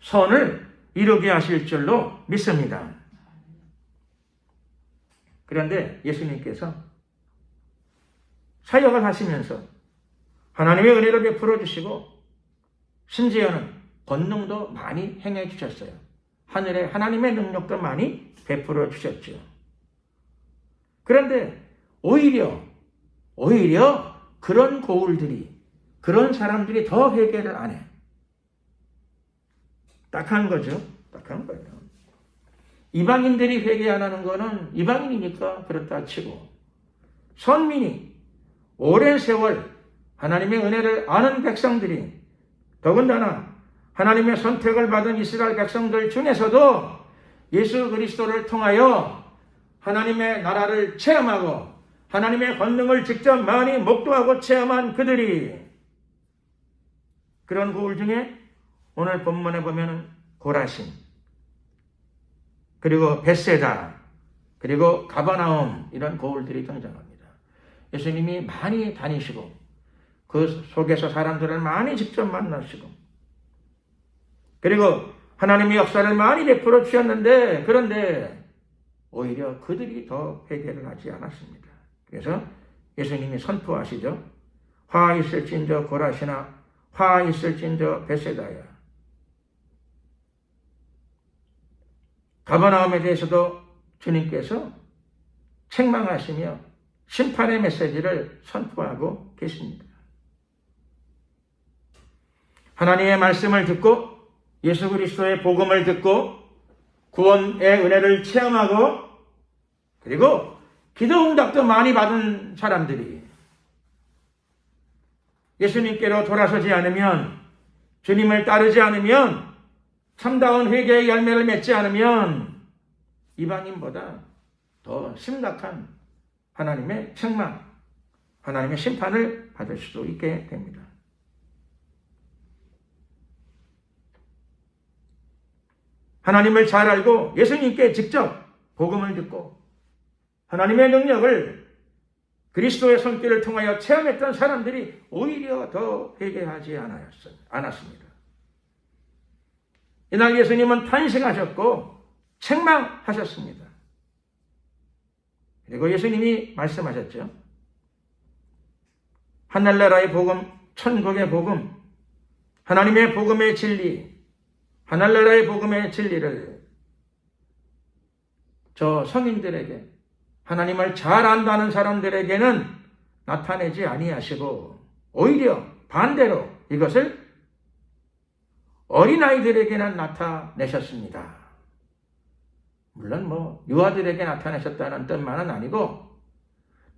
선을 이루게 하실 줄로 믿습니다. 그런데 예수님께서 사역을 하시면서 하나님의 은혜를 베풀어 주시고 심지어는 권능도 많이 행해 주셨어요. 하늘에 하나님의 능력도 많이 베풀어 주셨죠. 그런데 오히려 그런 고울들이, 그런 사람들이 더 회개를 안 해. 딱한 거죠. 딱한 거예요. 이방인들이 회개 안 하는 거는 이방인이니까 그렇다 치고, 선민이 오랜 세월 하나님의 은혜를 아는 백성들이, 더군다나 하나님의 선택을 받은 이스라엘 백성들 중에서도 예수 그리스도를 통하여 하나님의 나라를 체험하고 하나님의 권능을 직접 많이 목도하고 체험한 그들이, 그런 고울 중에 오늘 본문에 보면 고라신, 그리고 벳세다, 그리고 가버나움, 이런 고울들이 등장합니다. 예수님이 많이 다니시고 그 속에서 사람들을 많이 직접 만나시고 그리고 하나님의 역사를 많이 베풀어 주셨는데, 그런데 오히려 그들이 더 회개를 하지 않았습니다. 그래서 예수님이 선포하시죠. 화 있을진저 고라시나 화 있을진저 벳세다야. 가버나움에 대해서도 주님께서 책망하시며 심판의 메시지를 선포하고 계십니다. 하나님의 말씀을 듣고 예수 그리스도의 복음을 듣고 구원의 은혜를 체험하고 그리고 기도 응답도 많이 받은 사람들이 예수님께로 돌아서지 않으면, 주님을 따르지 않으면, 참다운 회개의 열매를 맺지 않으면 이방인보다 더 심각한 하나님의 책망, 하나님의 심판을 받을 수도 있게 됩니다. 하나님을 잘 알고 예수님께 직접 복음을 듣고 하나님의 능력을, 그리스도의 손길을 통하여 체험했던 사람들이 오히려 더 회개하지 않았습니다. 이날 예수님은 탄식하셨고 책망하셨습니다. 그리고 예수님이 말씀하셨죠. 하늘나라의 복음, 천국의 복음, 하나님의 복음의 진리, 하늘나라의 복음의 진리를 저 성인들에게, 하나님을 잘 안다는 사람들에게는 나타내지 아니하시고 오히려 반대로 이것을 어린아이들에게는 나타내셨습니다. 물론 유아들에게 나타내셨다는 뜻만은 아니고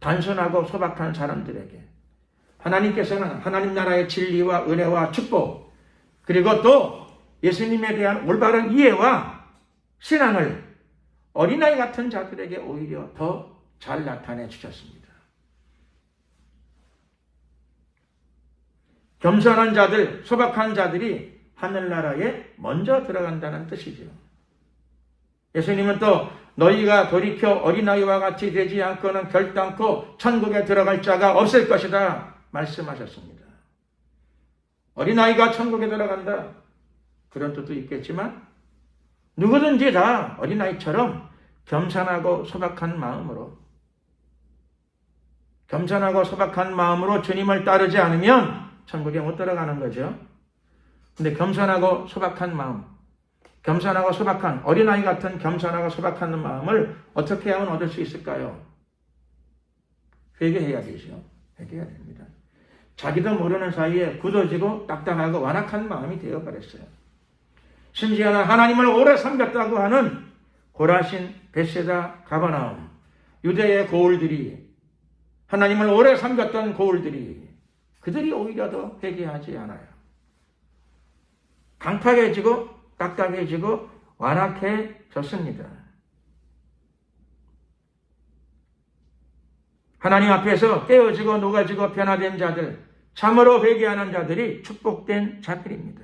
단순하고 소박한 사람들에게 하나님께서는 하나님 나라의 진리와 은혜와 축복, 그리고 또 예수님에 대한 올바른 이해와 신앙을 어린아이 같은 자들에게 오히려 더 잘 나타내 주셨습니다. 겸손한 자들, 소박한 자들이 하늘나라에 먼저 들어간다는 뜻이죠. 예수님은 또 너희가 돌이켜 어린아이와 같이 되지 않고는 결단코 천국에 들어갈 자가 없을 것이다 말씀하셨습니다. 어린아이가 천국에 들어간다, 그런 뜻도 있겠지만 누구든지 다 어린아이처럼 겸손하고 소박한 마음으로 주님을 따르지 않으면 천국에 못 들어가는 거죠. 근데 겸손하고 소박한 마음, 겸손하고 소박한, 어린아이 같은 겸손하고 소박한 마음을 어떻게 하면 얻을 수 있을까요? 회개해야 되죠. 회개해야 됩니다. 자기도 모르는 사이에 굳어지고 딱딱하고 완악한 마음이 되어버렸어요. 심지어는 하나님을 오래 섬겼다고 하는 고라신, 벳세다, 가버나움, 유대의 고을들이, 하나님을 오래 섬겼던 고을들이, 그들이 오히려 더 회개하지 않아요. 강팍해지고 딱딱해지고 완악해졌습니다. 하나님 앞에서 깨어지고 녹아지고 변화된 자들, 참으로 회개하는 자들이 축복된 자들입니다.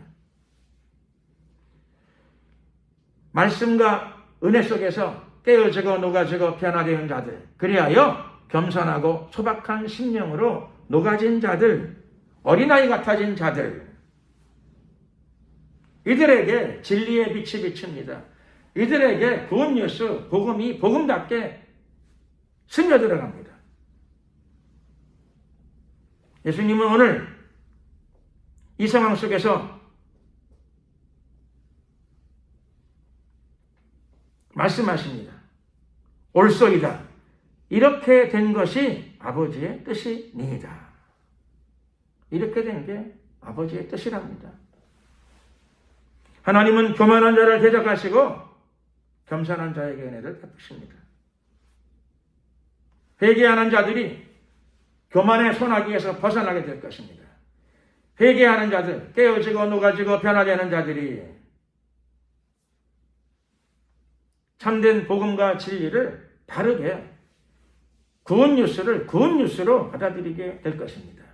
말씀과 은혜 속에서 깨어지고 녹아지고 변화된 자들, 그리하여 겸손하고 소박한 심령으로 녹아진 자들, 어린아이 같아진 자들, 이들에게 진리의 빛이 비칩니다. 이들에게 구원 뉴스, 복음이 복음답게 스며들어갑니다. 예수님은 오늘 이 상황 속에서 말씀하십니다. 옳소이다. 이렇게 된 것이 아버지의 뜻이니이다. 이렇게 된 게 아버지의 뜻이랍니다. 하나님은 교만한 자를 대적하시고 겸손한 자에게 은혜를 베푸십니다. 회개하는 자들이 교만의 소나기에서 벗어나게 될 것입니다. 회개하는 자들, 깨어지고 녹아지고 변화되는 자들이 참된 복음과 진리를 바르게 구원 뉴스를 구원 뉴스로 받아들이게 될 것입니다.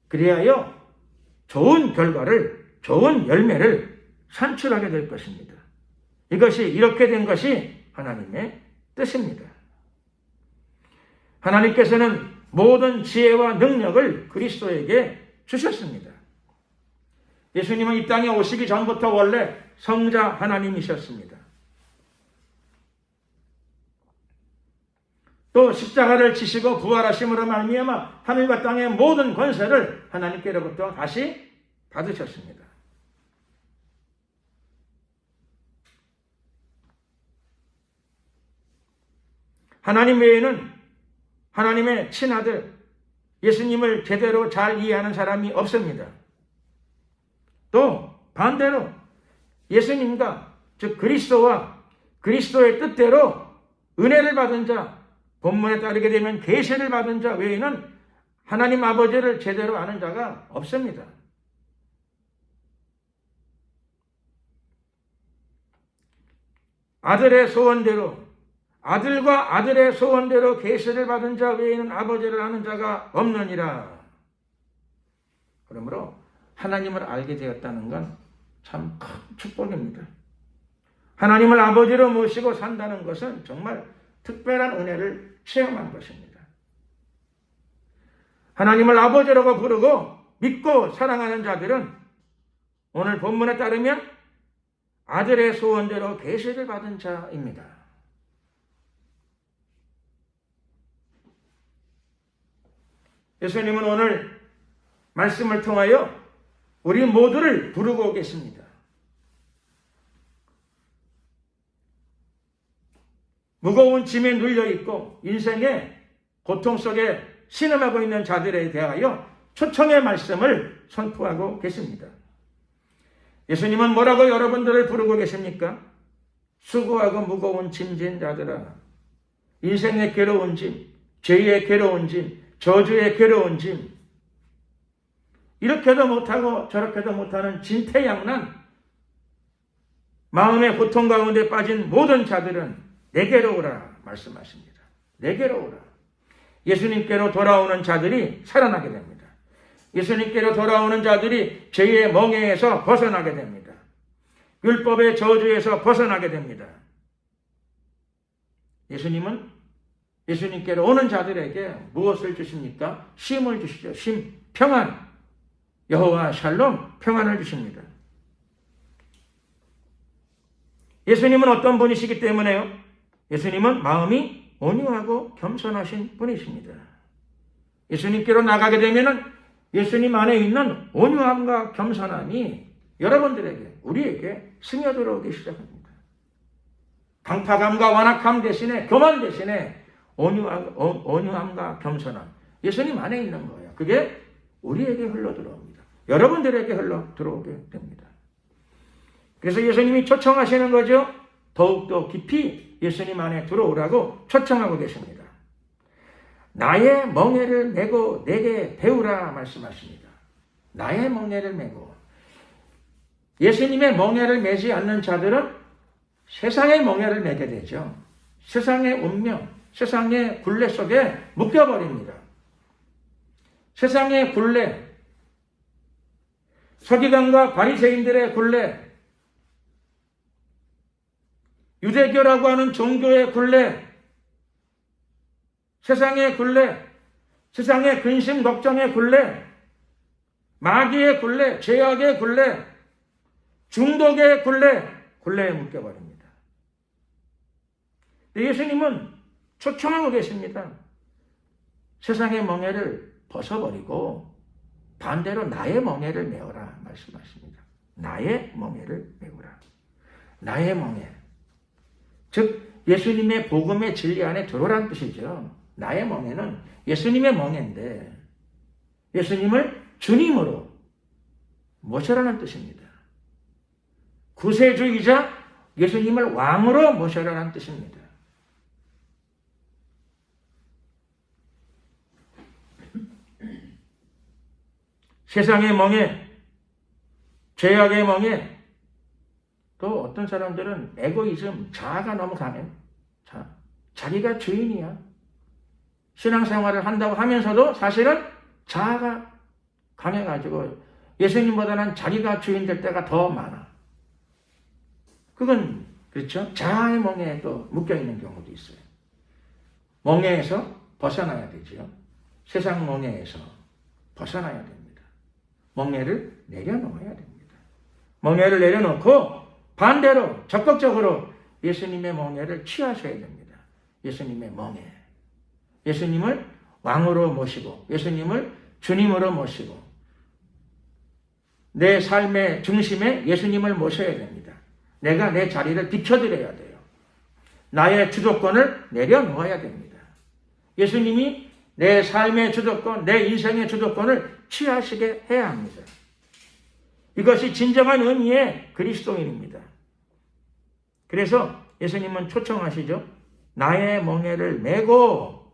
그리하여 좋은 결과를, 좋은 열매를 산출하게 될 것입니다. 이것이 이렇게 된 것이 하나님의 뜻입니다. 하나님께서는 모든 지혜와 능력을 그리스도에게 주셨습니다. 예수님은 이 땅에 오시기 전부터 원래 성자 하나님이셨습니다. 또 십자가를 지시고 부활하심으로 말미암아 하늘과 땅의 모든 권세를 하나님께로부터 다시 받으셨습니다. 하나님 외에는 하나님의 친아들 예수님을 제대로 잘 이해하는 사람이 없습니다. 또 반대로 예수님과 즉 그리스도와 그리스도의 뜻대로 은혜를 받은 자, 본문에 따르게 되면 계시를 받은 자 외에는 하나님 아버지를 제대로 아는 자가 없습니다. 아들의 소원대로, 아들과 아들의 소원대로 계시를 받은 자 외에는 아버지를 아는 자가 없느니라. 그러므로 하나님을 알게 되었다는 건 참 큰 축복입니다. 하나님을 아버지로 모시고 산다는 것은 정말 특별한 은혜를 체험한 것입니다. 하나님을 아버지라고 부르고 믿고 사랑하는 자들은 오늘 본문에 따르면 아들의 소원대로 계시를 받은 자입니다. 예수님은 오늘 말씀을 통하여 우리 모두를 부르고 계십니다. 무거운 짐에 눌려있고 인생의 고통 속에 신음하고 있는 자들에 대하여 초청의 말씀을 선포하고 계십니다. 예수님은 뭐라고 여러분들을 부르고 계십니까? 수고하고 무거운 짐진 자들아, 인생의 괴로운 짐, 죄의 괴로운 짐, 저주의 괴로운 짐, 이렇게도 못하고 저렇게도 못하는 진퇴양난, 마음의 고통 가운데 빠진 모든 자들은 내게로 오라 말씀하십니다. 내게로 오라. 예수님께로 돌아오는 자들이 살아나게 됩니다. 예수님께로 돌아오는 자들이 죄의 멍에에서 벗어나게 됩니다. 율법의 저주에서 벗어나게 됩니다. 예수님은 예수님께로 오는 자들에게 무엇을 주십니까? 쉼을 주시죠. 쉼, 평안. 여호와 샬롬, 평안을 주십니다. 예수님은 어떤 분이시기 때문에요? 예수님은 마음이 온유하고 겸손하신 분이십니다. 예수님께로 나가게 되면 예수님 안에 있는 온유함과 겸손함이 여러분들에게, 우리에게 스며들어오기 시작합니다. 강팍함과 완악함 대신에, 교만 대신에 온유함과 겸손함, 예수님 안에 있는 거예요. 그게 우리에게 흘러 들어옵니다. 여러분들에게 흘러 들어오게 됩니다. 그래서 예수님이 초청하시는 거죠. 더욱더 깊이 예수님 안에 들어오라고 초청하고 계십니다. 나의 멍에를 메고 내게 배우라 말씀하십니다. 나의 멍에를 메고. 예수님의 멍에를 메지 않는 자들은 세상의 멍에를 메게 되죠. 세상의 운명, 세상의 굴레 속에 묶여버립니다. 세상의 굴레, 서기관과 바리새인들의 굴레, 유대교라고 하는 종교의 굴레, 세상의 굴레, 세상의 근심 걱정의 굴레, 마귀의 굴레, 죄악의 굴레, 중독의 굴레에 묶여버립니다. 예수님은 초청하고 계십니다. 세상의 멍에를 벗어버리고 반대로 나의 멍에를 메어라 말씀하십니다. 나의 멍에를 메우라. 나의 멍에. 즉 예수님의 복음의 진리 안에 들어오라는 뜻이죠. 나의 멍에는 예수님의 멍에인데 예수님을 주님으로 모셔라는 뜻입니다. 구세주이자 예수님을 왕으로 모셔라는 뜻입니다. 세상의 멍에, 죄악의 멍에, 또 어떤 사람들은 에고이즘, 자아가 너무 강해요. 자기가 주인이야. 신앙생활을 한다고 하면서도 사실은 자아가 강해가지고 예수님보다는 자기가 주인 될 때가 더 많아. 그건 그렇죠. 자아의 멍에에 또 묶여있는 경우도 있어요. 멍에에서 벗어나야 되죠. 세상 멍에에서 벗어나야 됩니다. 멍에를 내려놓아야 됩니다. 멍에를 내려놓고 반대로 적극적으로 예수님의 멍에를 취하셔야 됩니다. 예수님의 멍에. 예수님을 왕으로 모시고 예수님을 주님으로 모시고 내 삶의 중심에 예수님을 모셔야 됩니다. 내가 내 자리를 비켜드려야 돼요. 나의 주도권을 내려놓아야 됩니다. 예수님이 내 삶의 주도권, 내 인생의 주도권을 취하시게 해야 합니다. 이것이 진정한 의미의 그리스도인입니다. 그래서 예수님은 초청하시죠. 나의 멍에를 메고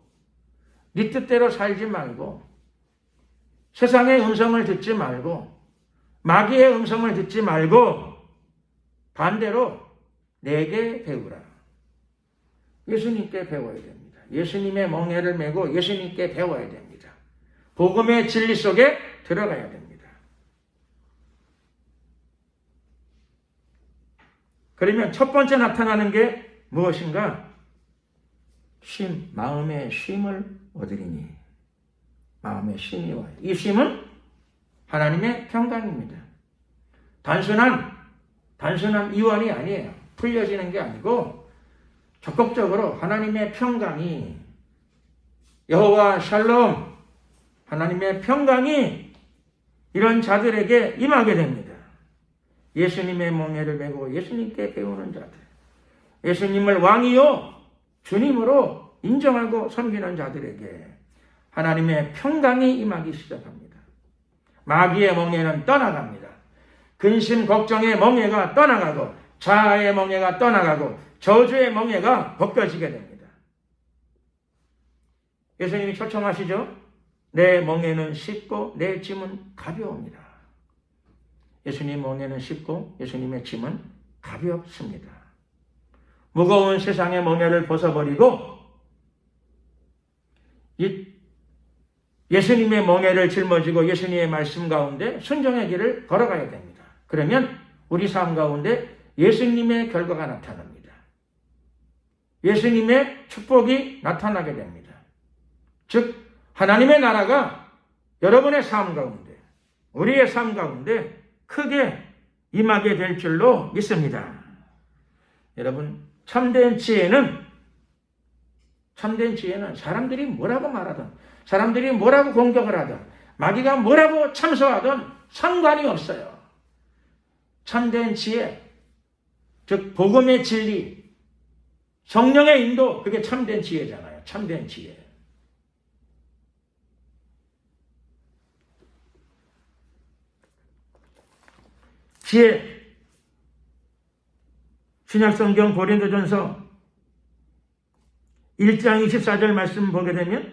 네 뜻대로 살지 말고 세상의 음성을 듣지 말고 마귀의 음성을 듣지 말고 반대로 내게 배우라. 예수님께 배워야 됩니다. 예수님의 멍에를 메고 예수님께 배워야 됩니다. 복음의 진리 속에 들어가야 됩니다. 그러면 첫 번째 나타나는 게 무엇인가? 쉼, 마음의 쉼을 얻으리니. 마음의 쉼이 와요. 이 쉼은 하나님의 평강입니다. 단순한 이완이 아니에요. 풀려지는 게 아니고 적극적으로 하나님의 평강이 여호와 샬롬 하나님의 평강이 이런 자들에게 임하게 됩니다. 예수님의 멍에를 메고 예수님께 배우는 자들, 예수님을 왕이요 주님으로 인정하고 섬기는 자들에게 하나님의 평강이 임하기 시작합니다. 마귀의 멍에는 떠나갑니다. 근심 걱정의 멍에가 떠나가고 자아의 멍에가 떠나가고 저주의 멍에가 벗겨지게 됩니다. 예수님이 초청하시죠. 내 멍에는 쉽고 내 짐은 가벼웁니다. 예수님 멍에는 쉽고 예수님의 짐은 가볍습니다. 무거운 세상의 멍에를 벗어버리고 예수님의 멍에를 짊어지고 예수님의 말씀 가운데 순종의 길을 걸어가야 됩니다. 그러면 우리 삶 가운데 예수님의 결과가 나타납니다. 예수님의 축복이 나타나게 됩니다. 즉 하나님의 나라가 여러분의 삶 가운데, 우리의 삶 가운데 크게 임하게 될 줄로 믿습니다. 여러분, 참된 지혜는 사람들이 뭐라고 말하든, 사람들이 뭐라고 공격을 하든, 마귀가 뭐라고 참소하든 상관이 없어요. 참된 지혜, 즉 복음의 진리, 성령의 인도, 그게 참된 지혜잖아요. 참된 지혜. 지혜. 신약성경 고린도전서 1장 24절 말씀 보게 되면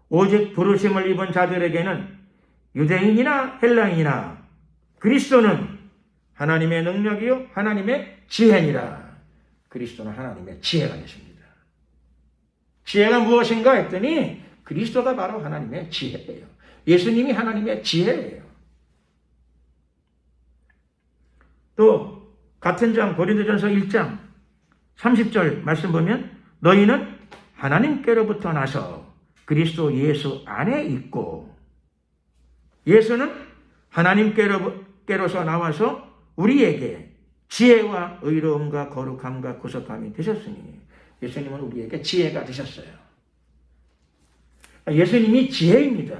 오직 부르심을 입은 자들에게는 유대인이나 헬라인이나 그리스도는 하나님의 능력이요 하나님의 지혜니라. 그리스도는 하나님의 지혜가 되십니다. 지혜가 무엇인가 했더니 그리스도가 바로 하나님의 지혜예요. 예수님이 하나님의 지혜예요. 또 같은 장 고린도전서 1장 30절 말씀 보면 너희는 하나님께로부터 나서 그리스도 예수 안에 있고, 예수는 하나님께로서 나와서 우리에게 지혜와 의로움과 거룩함과 구속함이 되셨으니 예수님은 우리에게 지혜가 되셨어요. 예수님이 지혜입니다.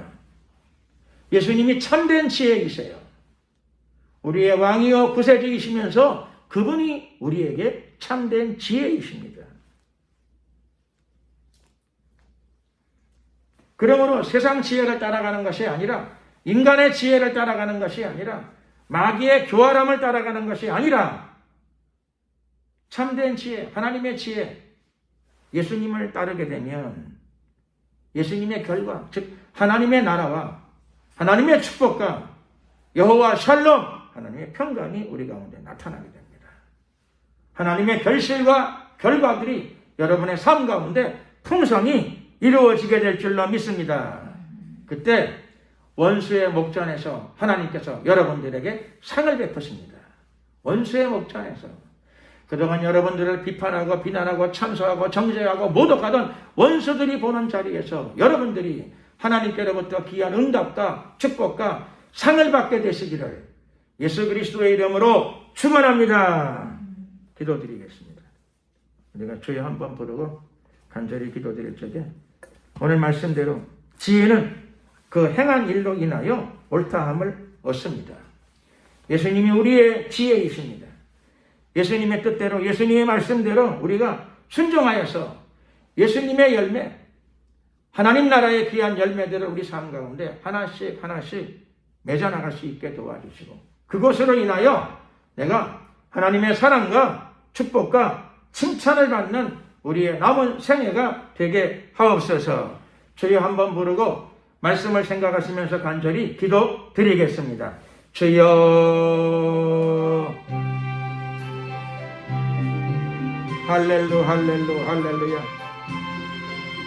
예수님이 참된 지혜이세요. 우리의 왕이요 구세주이시면서 그분이 우리에게 참된 지혜이십니다. 그러므로 세상 지혜를 따라가는 것이 아니라, 인간의 지혜를 따라가는 것이 아니라, 마귀의 교활함을 따라가는 것이 아니라 참된 지혜, 하나님의 지혜, 예수님을 따르게 되면 예수님의 결과, 즉 하나님의 나라와 하나님의 축복과 여호와 샬롬, 하나님의 평강이 우리 가운데 나타나게 됩니다. 하나님의 결실과 결과들이 여러분의 삶 가운데 풍성히 이루어지게 될 줄로 믿습니다. 그때 원수의 목전에서 하나님께서 여러분들에게 상을 베푸십니다. 원수의 목전에서 그동안 여러분들을 비판하고 비난하고 참소하고 정죄하고 모독하던 원수들이 보는 자리에서 여러분들이 하나님께로부터 귀한 응답과 축복과 상을 받게 되시기를 예수 그리스도의 이름으로 축원합니다. 기도드리겠습니다. 우리가 주여 한번 부르고 간절히 기도드릴 적에 오늘 말씀대로 지혜는 그 행한 일로 인하여 옳다함을 얻습니다. 예수님이 우리의 지혜이십니다. 예수님의 뜻대로, 예수님의 말씀대로 우리가 순종하여서 예수님의 열매, 하나님 나라의 귀한 열매들을 우리 삶 가운데 하나씩 하나씩 맺어나갈 수 있게 도와주시고, 그것으로 인하여 내가 하나님의 사랑과 축복과 칭찬을 받는 우리의 남은 생애가 되게 하옵소서. 주여 한번 부르고 말씀을 생각하시면서 간절히 기도 드리겠습니다. 주여, 할렐루 할렐루 할렐루야.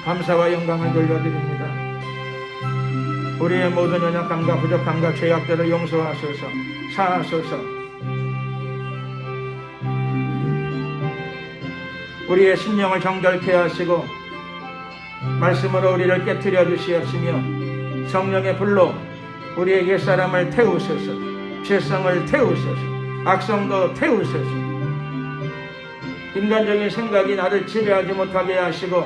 감사와 영광을 돌려드립니다. 우리의 모든 연약함과 부족함과 죄악들을 용서하소서, 사하소서. 우리의 심령을 정결케 하시고 말씀으로 우리를 깨트려 주시옵시며 성령의 불로 우리의 옛사람을 태우소서, 죄성을 태우소서, 악성도 태우소서. 인간적인 생각이 나를 지배하지 못하게 하시고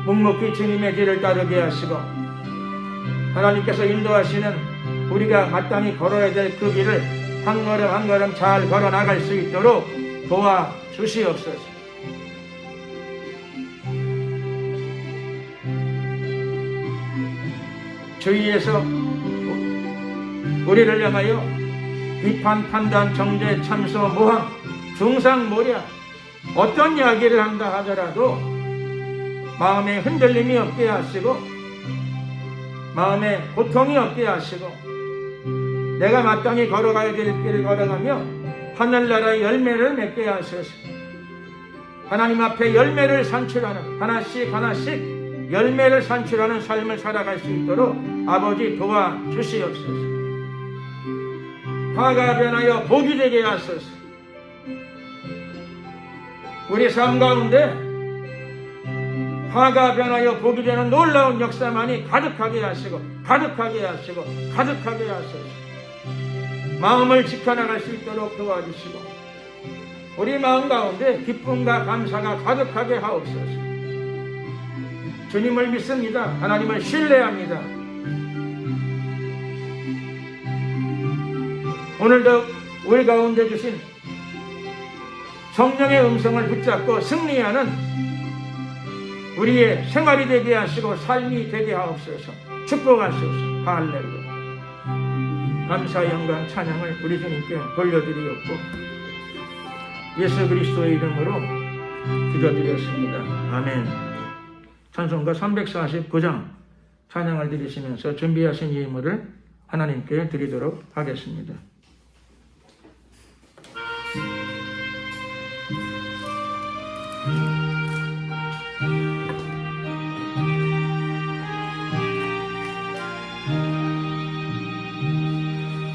묵묵히 주님의 길을 따르게 하시고 하나님께서 인도하시는 우리가 마땅히 걸어야 될 그 길을 한 걸음 한 걸음 잘 걸어 나갈 수 있도록 도와주시옵소서. 주위에서 우리를 향하여 비판, 판단, 정죄, 참소, 모함, 중상모략 어떤 이야기를 한다 하더라도 마음에 흔들림이 없게 하시고 마음에 고통이 없게 하시고 내가 마땅히 걸어가야 될 길을 걸어가며 하늘나라의 열매를 맺게 하소서. 하나님 앞에 열매를 산출하는, 하나씩 하나씩 열매를 산출하는 삶을 살아갈 수 있도록 아버지 도와주시옵소서. 화가 변하여 복이 되게 하소서. 우리 삶 가운데 화가 변하여 복이 되는 놀라운 역사만이 가득하게 하시고 가득하게 하시고 가득하게 하소서. 마음을 지켜나갈 수 있도록 도와주시고 우리 마음 가운데 기쁨과 감사가 가득하게 하옵소서. 주님을 믿습니다. 하나님을 신뢰합니다. 오늘도 우리 가운데 주신 성령의 음성을 붙잡고 승리하는 우리의 생활이 되게 하시고 삶이 되게 하옵소서. 축복하소서. 할렐루야. 감사, 영광, 찬양을 우리 주님께 돌려드리었고 예수 그리스도의 이름으로 기도드렸습니다. 아멘. 찬송가 349장 찬양을 드리시면서 준비하신 예물을 하나님께 드리도록 하겠습니다.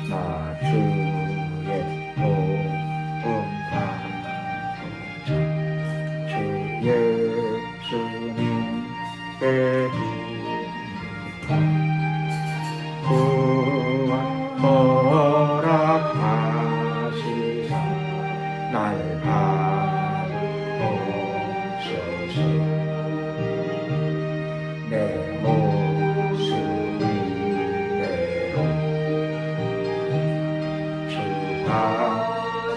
나 주의 도움 받고자 주 예수님께 구원 허락하시사 날 바르옵소서. 내 모습 이대로 주 바꾸옵소서.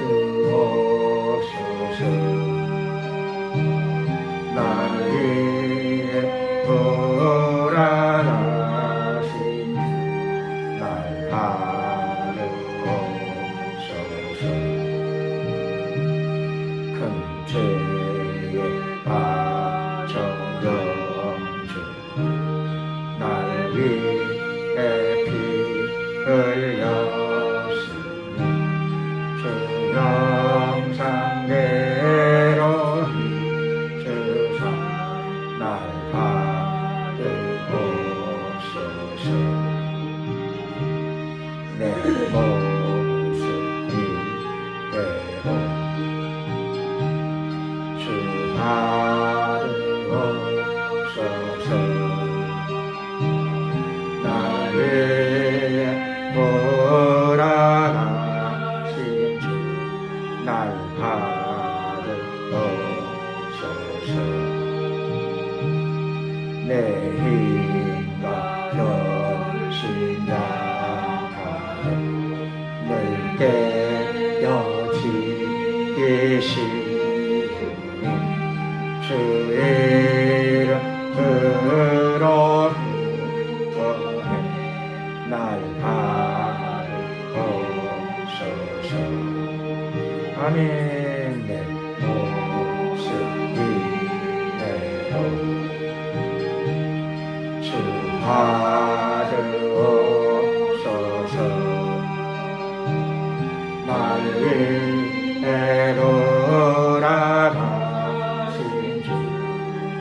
나를 위해 돌아가신 날 바르옵소서. 큰 죄에 빠져 영주 날 위해 피 흘렸으니 주 영상대로 주사 날 받으옵소서. 내 모습 이대로 주 받으옵소서. 나를 위해 돌아가신 주 날 받으옵소서. 내 힘과 결심 약하네 늘 깨어지기시니 주 이름으로 구원해 날 바르옵소서. 아멘. 내 모습 이대로 주 받으옵소서. 날 위해 돌아가신 주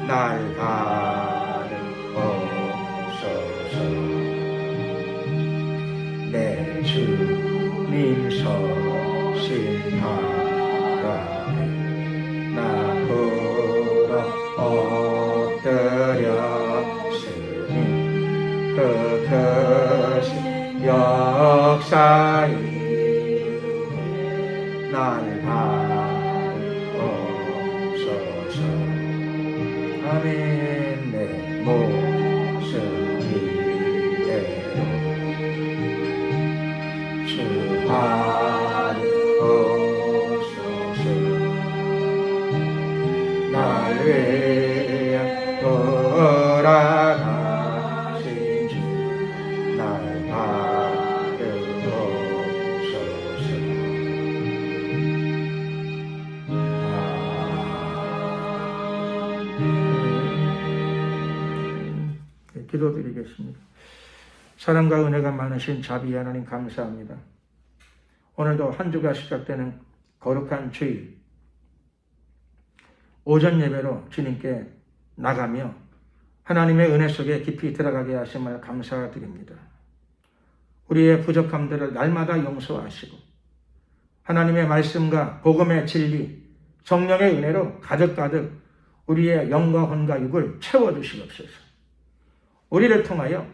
날 바르옵소서. 내 주님 서신 바람에 나 불어 엎드렸으니 그 크신 역사에 날 바르옵소서. 아멘. 내 모습 이대로 주 바르옵소서. 날 위해 돌아가신 주 날 바르옵소서. 기도드리겠습니다. 사랑과 은혜가 많으신 자비 하나님 감사합니다. 오늘도 한 주가 시작되는 거룩한 주일 오전 예배로 주님께 나가며 하나님의 은혜 속에 깊이 들어가게 하심을 감사드립니다. 우리의 부족함들을 날마다 용서하시고 하나님의 말씀과 복음의 진리, 성령의 은혜로 가득가득 우리의 영과 혼과 육을 채워주시옵소서. 우리를 통하여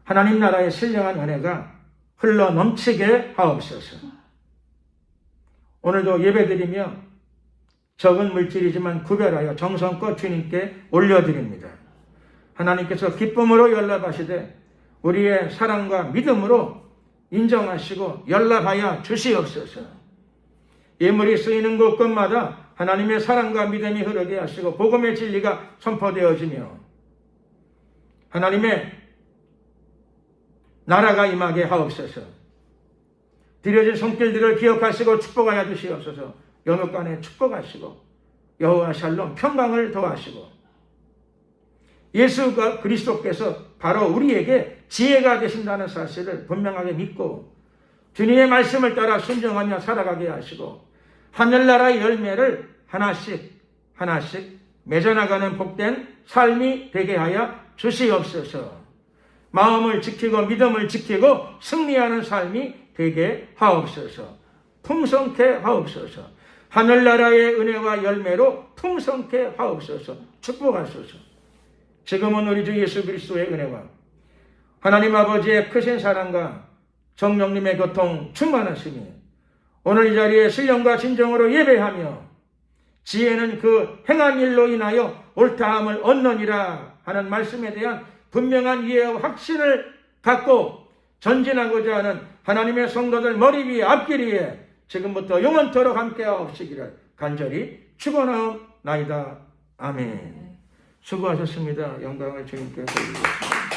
하나님 나라의 신령한 은혜가 흘러 넘치게 하옵소서. 오늘도 예배드리며 적은 물질이지만 구별하여 정성껏 주님께 올려드립니다. 하나님께서 기쁨으로 연락하시되 우리의 사랑과 믿음으로 인정하시고 연락하여 주시옵소서. 예물이 쓰이는 곳곳마다 하나님의 사랑과 믿음이 흐르게 하시고 복음의 진리가 선포되어지며 하나님의 나라가 임하게 하옵소서. 드려진 손길들을 기억하시고 축복하여 주시옵소서. 영육간에 축복하시고 여호와 샬롬 평강을 더하시고 예수 그리스도께서 바로 우리에게 지혜가 되신다는 사실을 분명하게 믿고 주님의 말씀을 따라 순종하며 살아가게 하시고 하늘나라의 열매를 하나씩 맺어나가는 복된 삶이 되게 하여 주시옵소서. 마음을 지키고 믿음을 지키고 승리하는 삶이 되게 하옵소서. 풍성케 하옵소서. 하늘나라의 은혜와 열매로 풍성케 하옵소서. 축복하소서. 지금은 우리 주 예수 그리스도의 은혜와 하나님 아버지의 크신 사랑과 성령님의 교통 충만하시니 오늘 이 자리에 신령과 진정으로 예배하며 지혜는 그 행한 일로 인하여 옳다함을 얻느니라 하는 말씀에 대한 분명한 이해와 확신을 갖고 전진하고자 하는 하나님의 성도들 머리 위에 앞길 위에 지금부터 영원토록 함께하옵시기를 간절히 축원하옵나이다. 아멘. 수고하셨습니다. 영광을 주님께 돌리겠습니다.